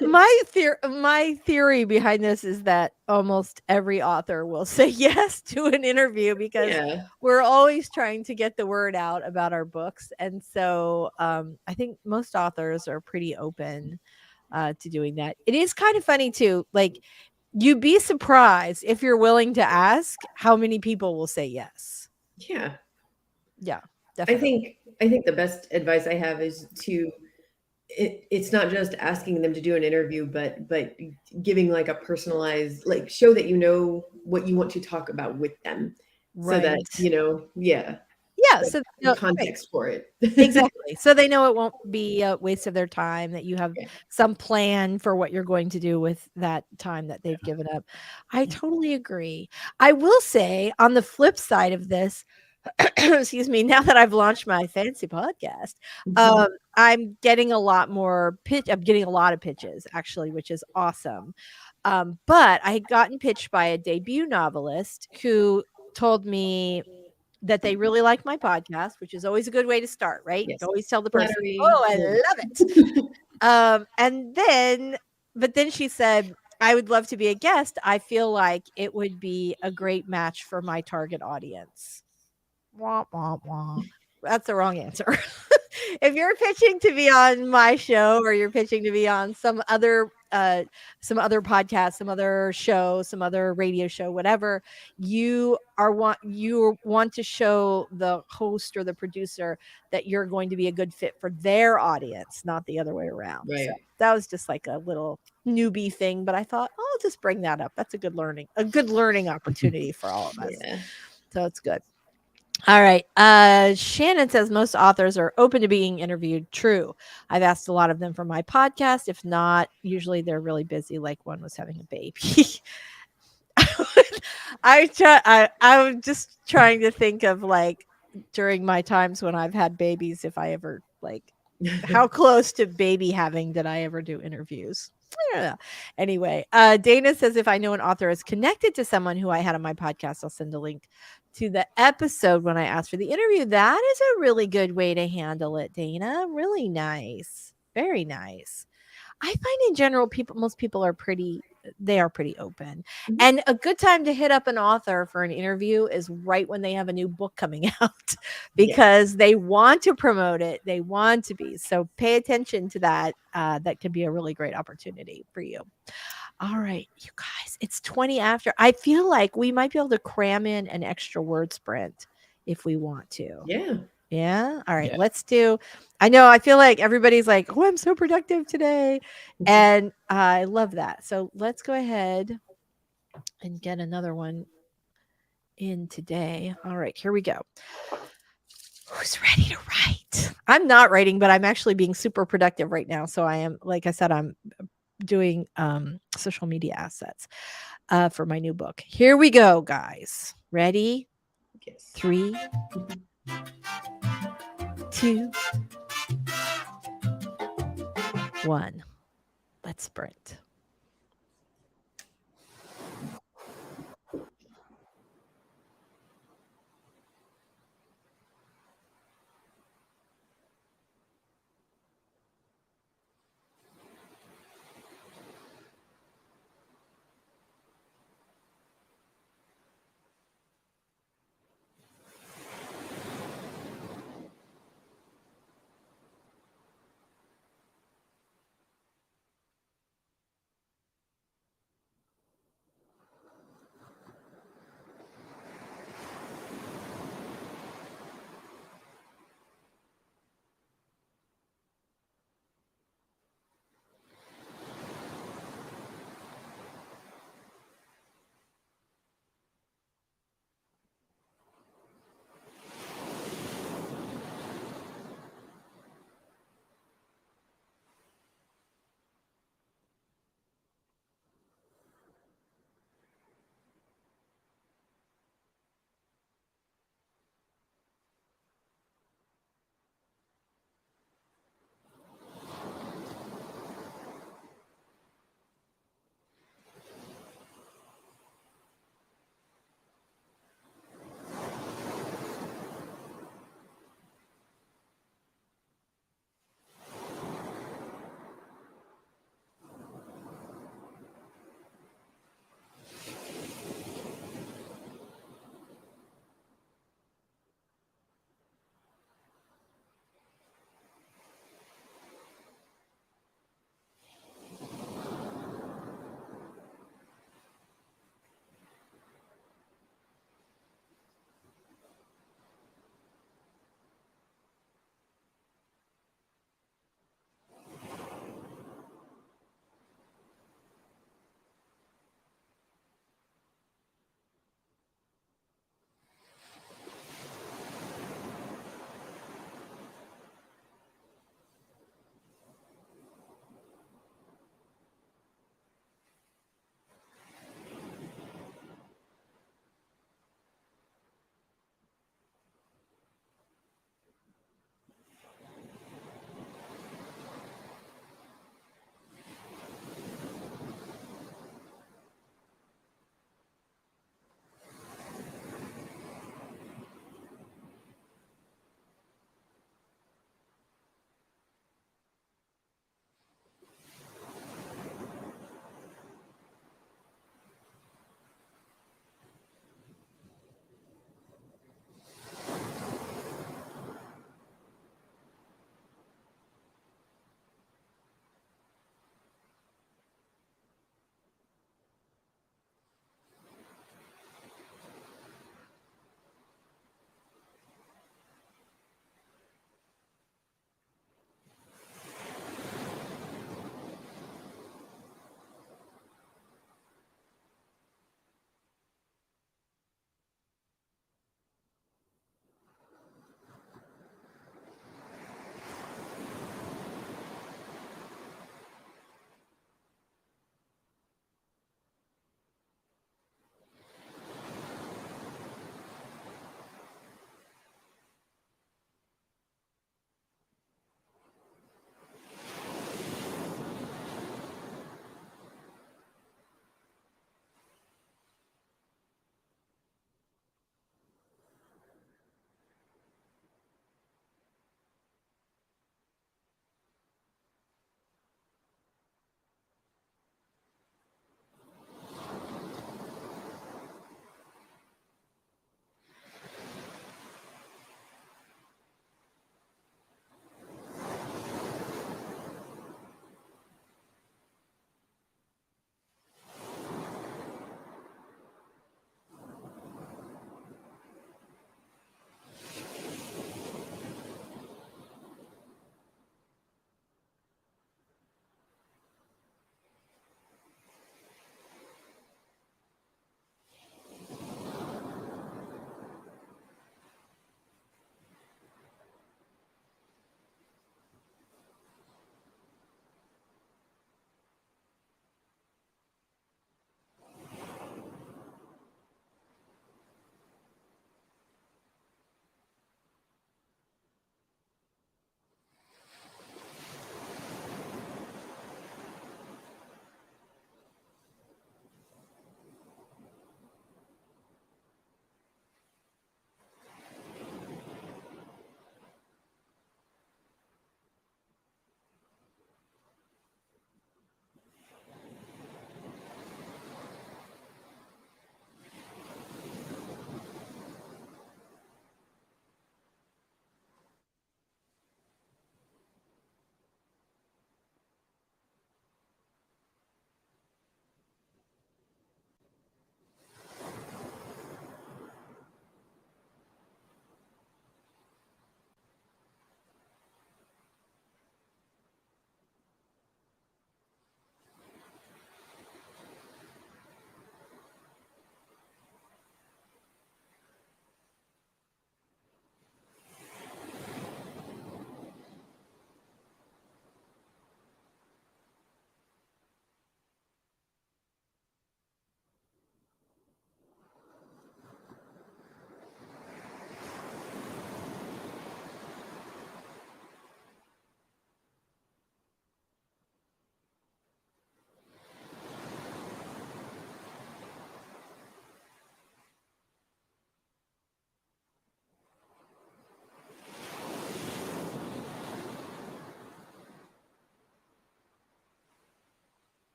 Speaker 1: My theory behind this is that almost every author will say yes to an interview because we're always trying to get the word out about our books, and so I think most authors are pretty open to doing that. It is kind of funny too, like you'd be surprised if you're willing to ask how many people will say yes.
Speaker 3: Yeah,
Speaker 1: definitely.
Speaker 3: I think the best advice I have is to it's not just asking them to do an interview, but giving like a personalized, like, show that you know what you want to talk about with them, so that
Speaker 1: so
Speaker 3: context for it.
Speaker 1: Exactly. So they know it won't be a waste of their time, that you have some plan for what you're going to do with that time that they've given up. I totally agree. I will say on the flip side of this, excuse me, now that I've launched my fancy podcast, I'm getting a lot more I'm getting a lot of pitches actually, which is awesome. But I had gotten pitched by a debut novelist who told me that they really like my podcast, which is always a good way to start, right?
Speaker 3: Yes.
Speaker 1: You always tell the person,
Speaker 3: Flattery.
Speaker 1: "Oh, I love it." But then she said, "I would love to be a guest. I feel like it would be a great match for my target audience." Wah, wah, wah. That's the wrong answer. If you're pitching to be on my show, or you're pitching to be on some other podcast, some other show, some other radio show, whatever, you want to show the host or the producer that you're going to be a good fit for their audience, not the other way around.
Speaker 3: Right.
Speaker 1: So that was just like a little newbie thing, but I thought, oh, I'll just bring that up. That's a good learning opportunity for all of us.
Speaker 3: Yeah.
Speaker 1: So it's good. All right. Shannon says most authors are open to being interviewed. True. I've asked a lot of them for my podcast. If not, usually they're really busy, like one was having a baby. I'm just trying to think of, like, during my times when I've had babies, if I ever, like, how close to baby having did I ever do interviews? I don't know. Anyway, Dana says if I know an author is connected to someone who I had on my podcast, I'll send a link to the episode when I asked for the interview. That is a really good way to handle it, Dana. Really nice. Very nice. I find in general, most people are pretty open. And a good time to hit up an author for an interview is right when they have a new book coming out, because they want to promote it. They want to be. So pay attention to that. That could be a really great opportunity for you. All right, you guys, it's 20 after. I feel like we might be able to cram in an extra word sprint if we want to. Yeah. All right. Let's do. I feel like everybody's like, oh, I'm so productive today. And I love that. So let's go ahead and get another one in today. All right. Here we go. Who's ready to write? I'm not writing, but I'm actually being super productive right now. So I am, like I said, I'm doing social media assets for my new book. Here we go, guys. Ready?
Speaker 3: Yes.
Speaker 1: 3, 2, 1. Let's sprint.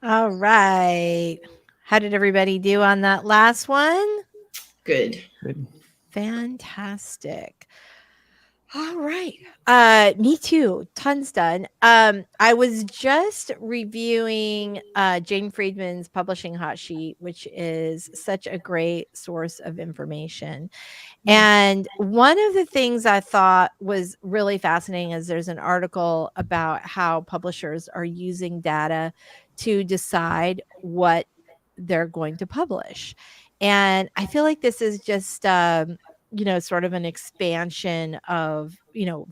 Speaker 1: All right. How did everybody do on that last one?
Speaker 3: Good.
Speaker 2: Good.
Speaker 1: Fantastic. All right. Me too. Tons done. I was just reviewing Jane Friedman's publishing hot sheet, which is such a great source of information. And one of the things I thought was really fascinating is there's an article about how publishers are using data to decide what they're going to publish. And I feel like this is just sort of an expansion of,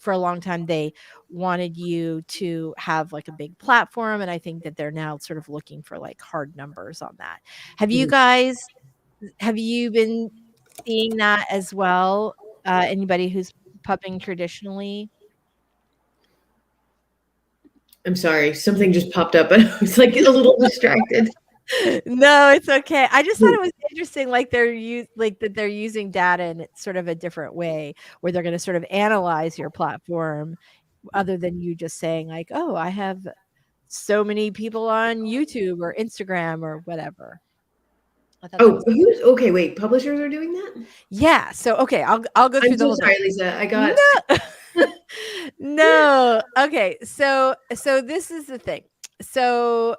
Speaker 1: for a long time they wanted you to have like a big platform, and I think that they're now sort of looking for like hard numbers on that. Have you guys been seeing that as well? Anybody who's pubbing traditionally?
Speaker 3: I'm sorry, something just popped up and I was like a little distracted.
Speaker 1: No, it's okay. I just thought it was interesting, like they're using data in it's sort of a different way, where they're going to sort of analyze your platform, other than you just saying like, "Oh, I have so many people on YouTube or Instagram or whatever." I thought that
Speaker 3: Oh,
Speaker 1: was
Speaker 3: okay? Wait, publishers are doing that?
Speaker 1: yeah. So okay, I'll go through
Speaker 3: I'm
Speaker 1: the
Speaker 3: so
Speaker 1: whole
Speaker 3: sorry,
Speaker 1: thing.
Speaker 3: Lisa. I got
Speaker 1: No. Okay. So this is the thing. So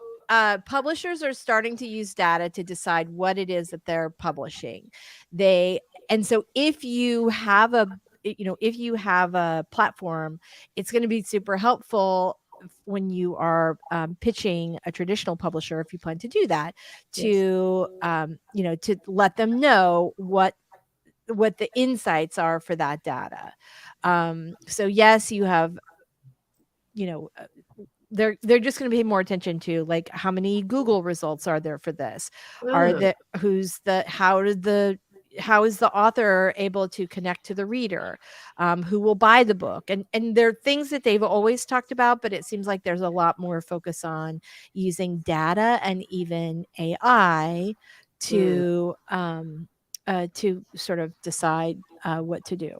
Speaker 1: publishers are starting to use data to decide what it is that they're publishing. So if you have a platform, it's going to be super helpful when you are pitching a traditional publisher, if you plan to do that, to to let them know what the insights are for that data. So yes, you have, they're just going to pay more attention to like how many Google results are there for this, are the how is the author able to connect to the reader, who will buy the book, and there are things that they've always talked about, but it seems like there's a lot more focus on using data and even AI to sort of decide what to do.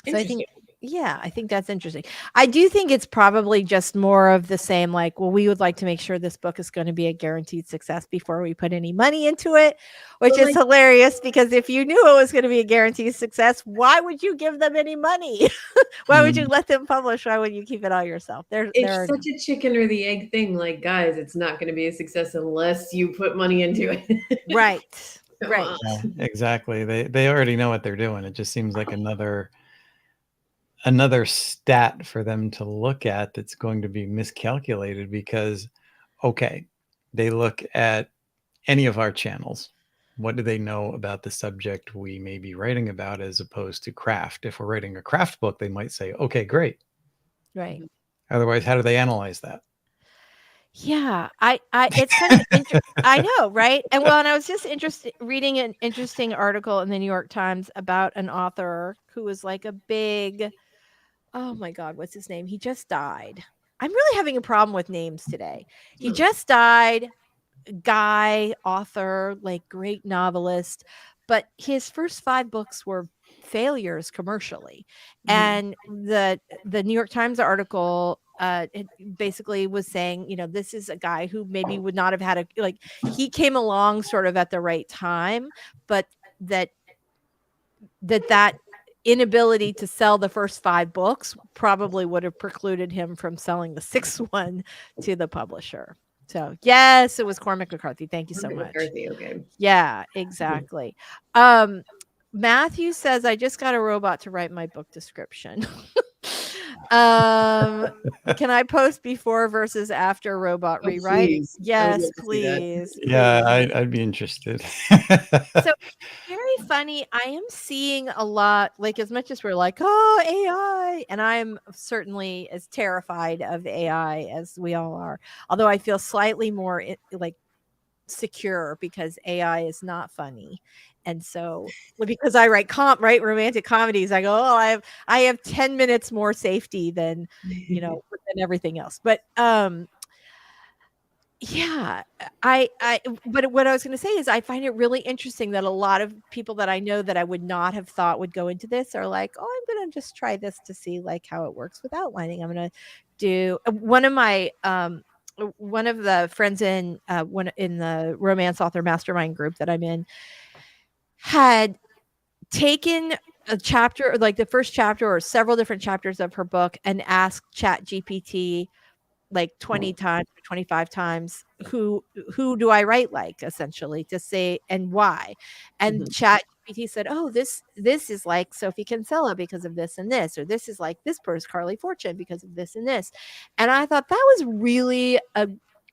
Speaker 1: So I think, I think that's interesting. I do think it's probably just more of the same, like, well, we would like to make sure this book is going to be a guaranteed success before we put any money into it, which
Speaker 3: Well,
Speaker 1: is hilarious, because if you knew it was going to be a guaranteed success, why would you give them any money? Why would you let them publish? Why would you keep it all yourself?
Speaker 3: It's such a chicken or the egg thing. Like, guys, it's not going to be a success unless you put money into it.
Speaker 1: Right.
Speaker 3: Come
Speaker 1: Right.
Speaker 3: on.
Speaker 2: Yeah, exactly. They already know what they're doing. It just seems like another stat for them to look at that's going to be miscalculated, because okay, they look at any of our channels. What do they know about the subject we may be writing about, as opposed to craft? If we're writing a craft book, they might say, okay, great.
Speaker 1: Right.
Speaker 2: Otherwise, how do they analyze that?
Speaker 1: Yeah, I it's kind of I know, right? And I was just reading an interesting article in the New York Times about an author who was like a big, oh my God, what's his name? He just died. I'm really having a problem with names today. He just died, guy, author, like great novelist, but his first 5 books were failures commercially. And the New York Times article it basically was saying, this is a guy who maybe would not have had he came along sort of at the right time, but that inability to sell the first 5 books probably would have precluded him from selling the 6th one to the publisher. So yes, it was Cormac McCarthy. Thank you so much.
Speaker 3: McCarthy, okay.
Speaker 1: Yeah, exactly. Matthew says, I just got a robot to write my book description. Can I post before versus after robot rewrite?
Speaker 3: Please.
Speaker 1: Yes, please.
Speaker 2: Yeah, I'd be interested.
Speaker 1: So very funny. I am seeing a lot, like, as much as we're like, oh, AI, and I'm certainly as terrified of AI as we all are, although I feel slightly more like secure because AI is not funny. And so because I write romantic comedies, I go, oh, I have 10 minutes more safety than than everything else. But yeah, but what I was going to say is I find it really interesting that a lot of people that I know that I would not have thought would go into this are like, oh, I'm going to just try this to see like how it works with outlining. I'm going to do one of my one of the friends in the romance author mastermind group that I'm in had taken a chapter, like the first chapter or several different chapters of her book, and asked Chat GPT like 20 times or 25 times, who do I write like, essentially, to say, and why. And
Speaker 3: Mhm.
Speaker 1: Chat GPT said, oh, this is like Sophie Kinsella because of this and this, or this is like this person Carly Fortune because of this and this. And I thought that was really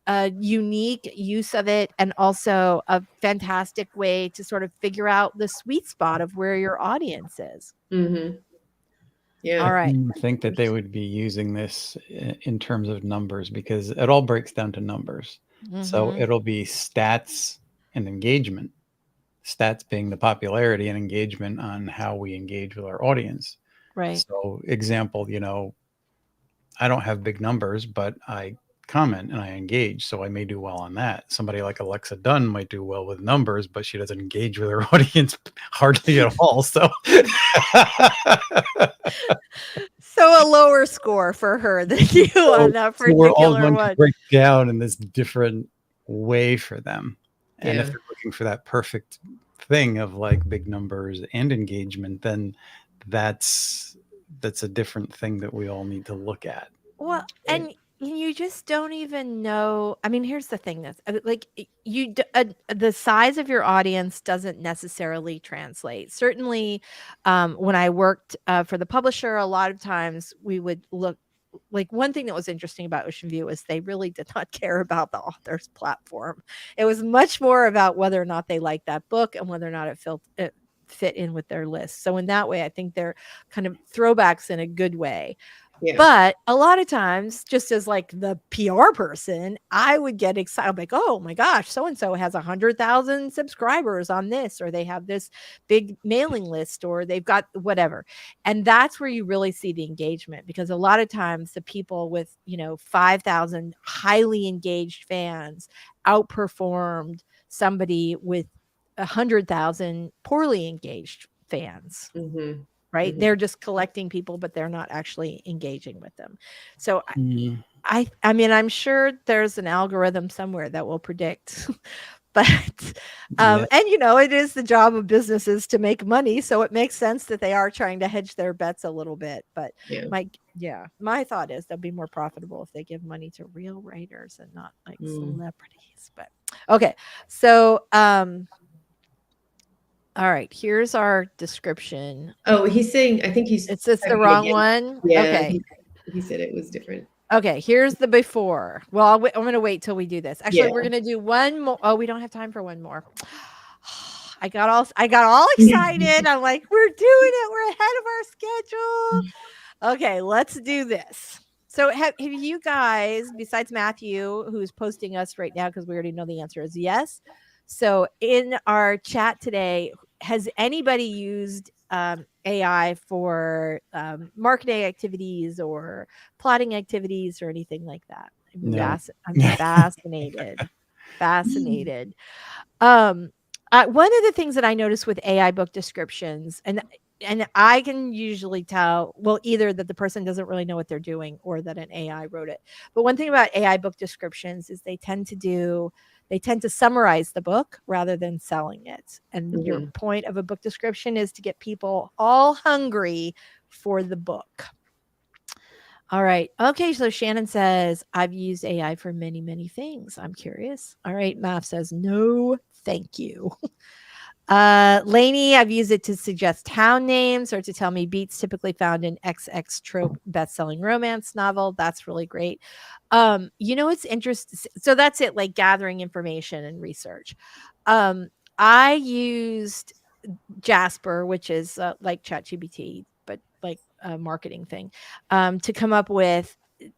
Speaker 1: a unique use of it, and also a fantastic way to sort of figure out the sweet spot of where your audience is.
Speaker 3: Mhm. Yeah.
Speaker 1: All right.
Speaker 2: think that they would be using this in terms of numbers, because it all breaks down to numbers. So
Speaker 1: Mhm.
Speaker 2: it'll be stats and engagement. Stats being the popularity, and engagement on how we engage with our audience.
Speaker 1: Right.
Speaker 2: So example, I don't have big numbers, but I comment and I engage, so I may do well on that. Somebody like Alexa Dunn might do well with numbers, but she doesn't engage with her audience hardly at all. So
Speaker 1: So a lower score for her than you on that
Speaker 2: so we're all
Speaker 1: particular
Speaker 2: going to
Speaker 1: one.
Speaker 2: break down in this different way for them. And if
Speaker 3: Yeah.
Speaker 2: they're looking for that perfect thing of like big numbers and engagement, then that's a different thing that we all need to look at.
Speaker 1: Well,
Speaker 3: Yeah.
Speaker 1: and you just don't even know. I mean, here's the thing, that's like the size of your audience doesn't necessarily translate. Certainly, when I worked for the publisher, a lot of times we would look. Like, one thing that was interesting about Ocean View is they really did not care about the author's platform. It was much more about whether or not they liked that book and whether or not it fit in with their list. So in that way, I think they're kind of throwbacks in a good way.
Speaker 3: Yeah.
Speaker 1: But a lot of times, just as like the PR person, I would get excited. I'm like, oh my gosh, so and so has 100,000 subscribers on this, or they have this big mailing list, or they've got whatever. And that's where you really see the engagement, because a lot of times the people with 5,000 highly engaged fans outperformed somebody with 100,000 poorly engaged fans.
Speaker 3: Mhm.
Speaker 1: Right?
Speaker 3: Mhm.
Speaker 1: They're just collecting people, but they're not actually engaging with them. So
Speaker 2: Mm.
Speaker 1: I mean, I'm sure there's an algorithm somewhere that will predict, but
Speaker 2: Yeah.
Speaker 1: and it is the job of businesses to make money, so it makes sense that they are trying to hedge their bets a little bit. But
Speaker 3: Yeah.
Speaker 1: my thought is they'll be more profitable if they give money to real writers and not like celebrities. But okay, so all right, here's our description.
Speaker 3: Oh, he's saying, I think he's
Speaker 1: Is this the
Speaker 3: typing
Speaker 1: wrong
Speaker 3: again.
Speaker 1: one?
Speaker 3: Yeah.
Speaker 1: Okay.
Speaker 3: He said it was different.
Speaker 1: Okay, here's the before. Well, I'm going to wait till we do this. Actually,
Speaker 3: Yeah.
Speaker 1: we're going to do one more. Oh, we don't have time for one more. I got all excited. I'm like, we're doing it. We're ahead of our schedule. Okay, let's do this. So have you guys, besides Matthew, who's posting us right now, because we already know the answer is yes. So in our chat today, has anybody used AI for marketing activities or plotting activities or anything like that?
Speaker 2: No.
Speaker 1: I'm fascinated. Fascinated. One of the things that I notice with AI book descriptions, and I can usually tell, well, either that the person doesn't really know what they're doing or that an AI wrote it. But one thing about AI book descriptions is they tend to summarize the book rather than selling it. And your point of a book description is to get people all hungry for the book. All right. Okay. So Shannon says, I've used AI for many, many things. I'm curious. All right. Mav says, no, thank you. Lainey, I've used it to suggest town names or to tell me beats typically found in XX trope best-selling romance novel. That's really great. It's interesting. So that's it, like gathering information and research. I used Jasper, which is like ChatGPT, but like a marketing thing, to come up with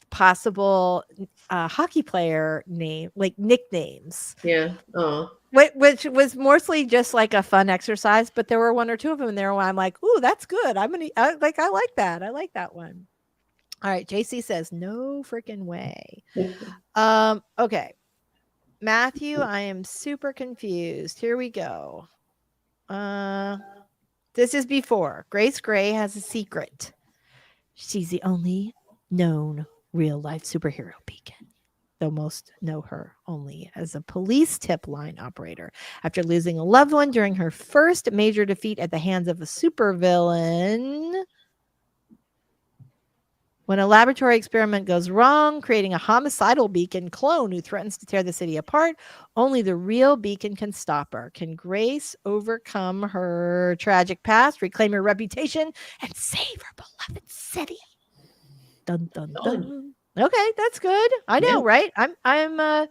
Speaker 1: possible hockey player name, like nicknames.
Speaker 3: Yeah. Oh.
Speaker 1: Which was mostly just like a fun exercise, but there were one or two of them in there where I'm like, "Ooh, that's good. I like that. I like that one." All right, JC says, "No freaking way." Okay. Matthew, I am super confused. Here we go. This is before. Grace Gray has a secret. She's the only known real life superhero beacon. though most know her only as a police tip line operator. After losing a loved one during her first major defeat at the hands of a supervillain, when a laboratory experiment goes wrong, creating a homicidal Beacon clone who threatens to tear the city apart, only the real Beacon can stop her. Can Grace overcome her tragic past, reclaim her reputation, and save her beloved city? Dun dun dun. Okay, that's good. I know, right? I'm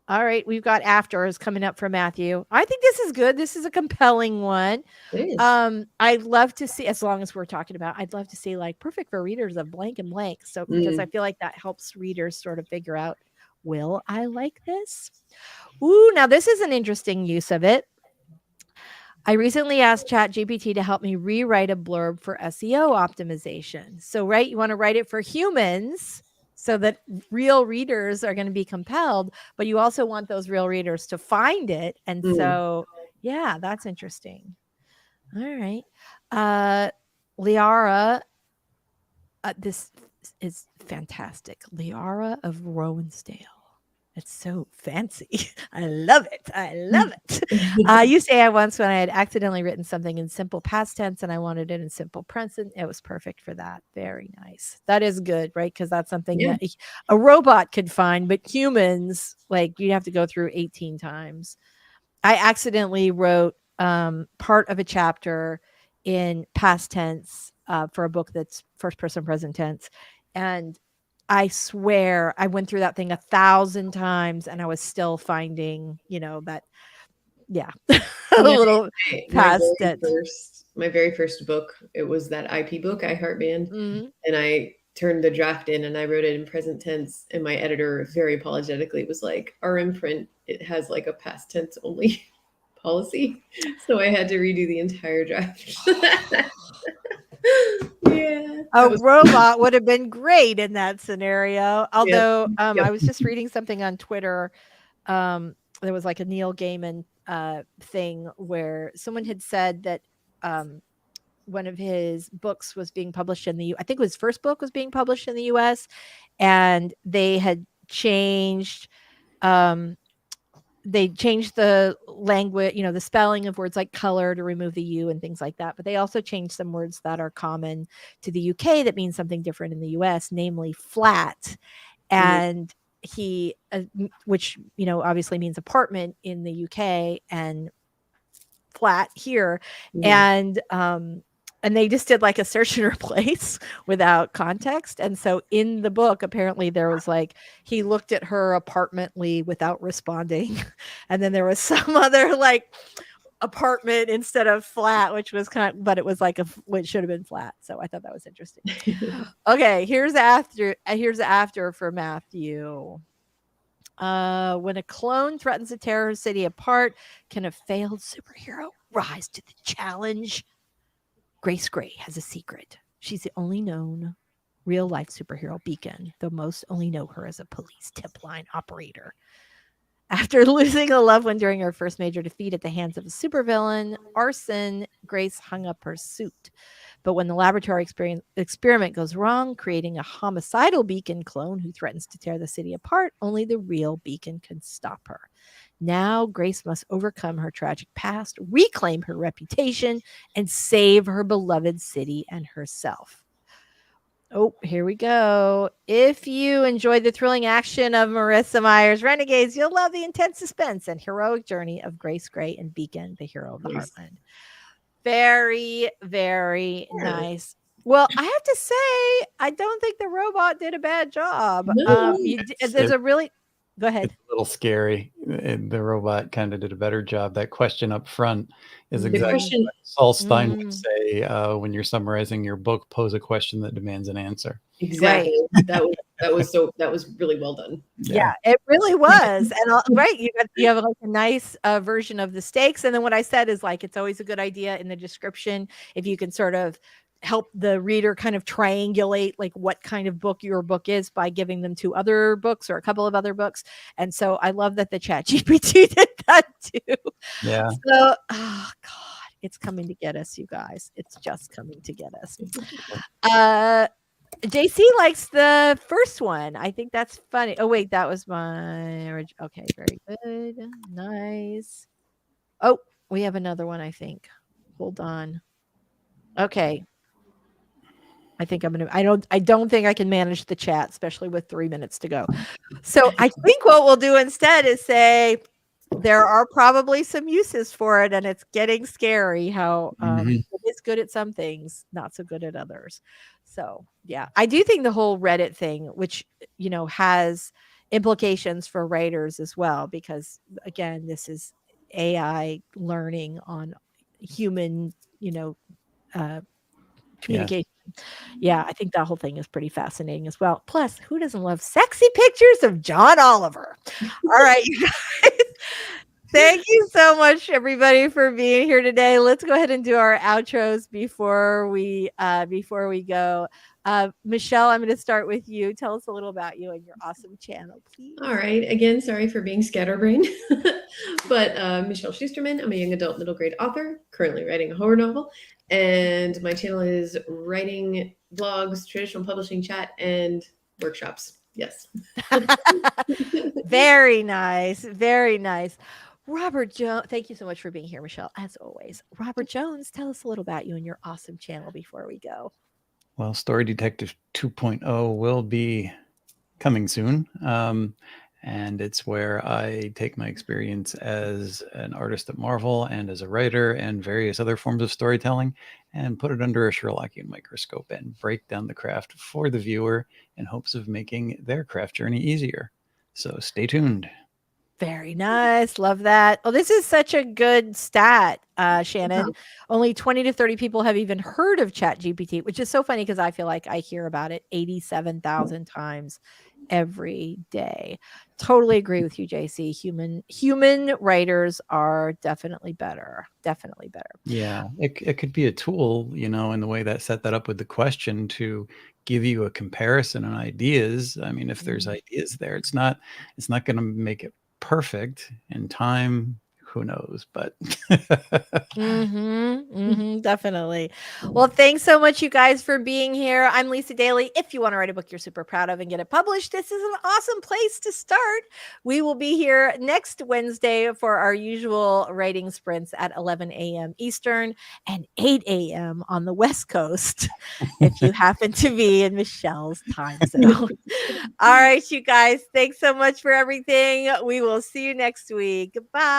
Speaker 1: all right. We've got afters coming up for Matthew. I think this is good. This is a compelling one. I'd love to see, as long as we're talking about, I'd love to see like perfect for readers of blank and blank. So because I feel like that helps readers sort of figure out, will I like this? Ooh, now this is an interesting use of it. I recently asked ChatGPT to help me rewrite a blurb for SEO optimization. So, right, you want to write it for humans so that real readers are going to be compelled, but you also want those real readers to find it. And so, yeah, that's interesting. All right. Liara, this is fantastic. Liara of Rowansdale. It's so fancy. I love it. I love it. You say I once when I had accidentally written something in simple past tense and I wanted it in simple present. It was perfect for that. Very nice. That is good, right? Because that's something that a robot could find, but humans, like you have to go through 18 times. I accidentally wrote part of a chapter in past tense for a book that's first person present tense. And I swear I went through that thing 1,000 times and I was still finding, that, a little past tense.
Speaker 3: My very first book, it was that IP book, I Heart Band. And I turned the draft in and I wrote it in present tense. And my editor very apologetically was like, our imprint, it has like a past tense only policy. So I had to redo the entire draft.
Speaker 1: A robot would have been great in that scenario. Although I was just reading something on Twitter. There was like a Neil Gaiman thing where someone had said that one of his books was being published in I think his first book was being published in the US, and they had changed the language, the spelling of words like color to remove the U and things like that. But they also changed some words that are common to the UK that mean something different in the US, namely flat. And he, which, obviously means apartment in the UK and flat here. And they just did like a search and replace without context. And so in the book, apparently there was like, he looked at her apartmently without responding. And then there was some other like apartment instead of flat, which was but it was like which should have been flat. So I thought that was interesting. Okay. Here's after for Matthew. When a clone threatens to tear her city apart, can a failed superhero rise to the challenge? Grace Gray has a secret. She's the only known real-life superhero Beacon, though most only know her as a police tip line operator. After losing a loved one during her first major defeat at the hands of a supervillain, Arson, Grace hung up her suit. But when the laboratory experiment goes wrong, creating a homicidal Beacon clone who threatens to tear the city apart, only the real Beacon can stop her. Now, Grace must overcome her tragic past, reclaim her reputation, and save her beloved city and herself. Oh, here we go. If you enjoyed the thrilling action of Marissa Meyer's Renegades, you'll love the intense suspense and heroic journey of Grace Gray and Beacon, the hero of the Heartland. Very, very nice. Well, I have to say, I don't think the robot did a bad job.
Speaker 3: No.
Speaker 1: There's a really... Go ahead.
Speaker 2: It's a little scary. The robot kind of did a better job. That question up front is exactly what Saul Stein would say when you're summarizing your book. Pose a question that demands an answer.
Speaker 3: Exactly. Right. That was really well done.
Speaker 1: Yeah, it really was. And right, you have like a nice version of the stakes. And then what I said is like, it's always a good idea in the description if you can sort of help the reader kind of triangulate like what kind of book your book is by giving them 2 other books or a couple of other books. And so I love that the ChatGPT did that too.
Speaker 2: Yeah.
Speaker 1: So, oh God, it's coming to get us, you guys. It's just coming to get us. JC likes the first one. I think that's funny. Oh wait, that was my okay, very good. Nice. Oh, we have another one, I think. Hold on. Okay. I think I don't think I can manage the chat, especially with 3 minutes to go. So I think what we'll do instead is say there are probably some uses for it, and it's getting scary how
Speaker 2: Mhm.
Speaker 1: it is good at some things, not so good at others. So yeah, I do think the whole Reddit thing, which has implications for writers as well, because again, this is AI learning on human, uh,
Speaker 2: Yeah.
Speaker 1: communication. Yeah, I think that whole thing is pretty fascinating as well. Plus, who doesn't love sexy pictures of John Oliver? All right, you guys. Thank you so much, everybody, for being here today. Let's go ahead and do our outros before we go. Michelle, I'm going to start with you. Tell us a little about you and your awesome channel, please.
Speaker 3: All right. Again, sorry for being scatterbrained. But Michelle Schusterman, I'm a young adult middle grade author, currently writing a horror novel. And my channel is writing blogs, traditional publishing chat, and workshops. Yes.
Speaker 1: Very nice. Very nice. Robert Jones, thank you so much for being here, Michelle, as always. Robert Jones, tell us a little about you and your awesome channel before we go.
Speaker 2: Well, Story Detective 2.0 will be coming soon. And it's where I take my experience as an artist at Marvel and as a writer and various other forms of storytelling and put it under a Sherlockian microscope and break down the craft for the viewer in hopes of making their craft journey easier. So stay tuned.
Speaker 1: Very nice. Love that. Oh, this is such a good stat, Shannon. Only 20 to 30 people have even heard of ChatGPT, which is so funny because I feel like I hear about it 87,000 times every day. Totally agree with you, JC. Human writers are definitely better. Definitely better.
Speaker 2: Yeah, it could be a tool, in the way that set that up with the question to give you a comparison on ideas. I mean, if there's ideas there, it's not going to make it perfect in time. Who knows? But
Speaker 1: Definitely. Well, thanks so much, you guys, for being here. I'm Lisa Daly. If you want to write a book you're super proud of and get it published, this is an awesome place to start. We will be here next Wednesday for our usual writing sprints at 11 a.m. Eastern and 8 a.m. on the West Coast, if you happen to be in Michelle's time zone. All right, you guys, thanks so much for everything. We will see you next week. Bye.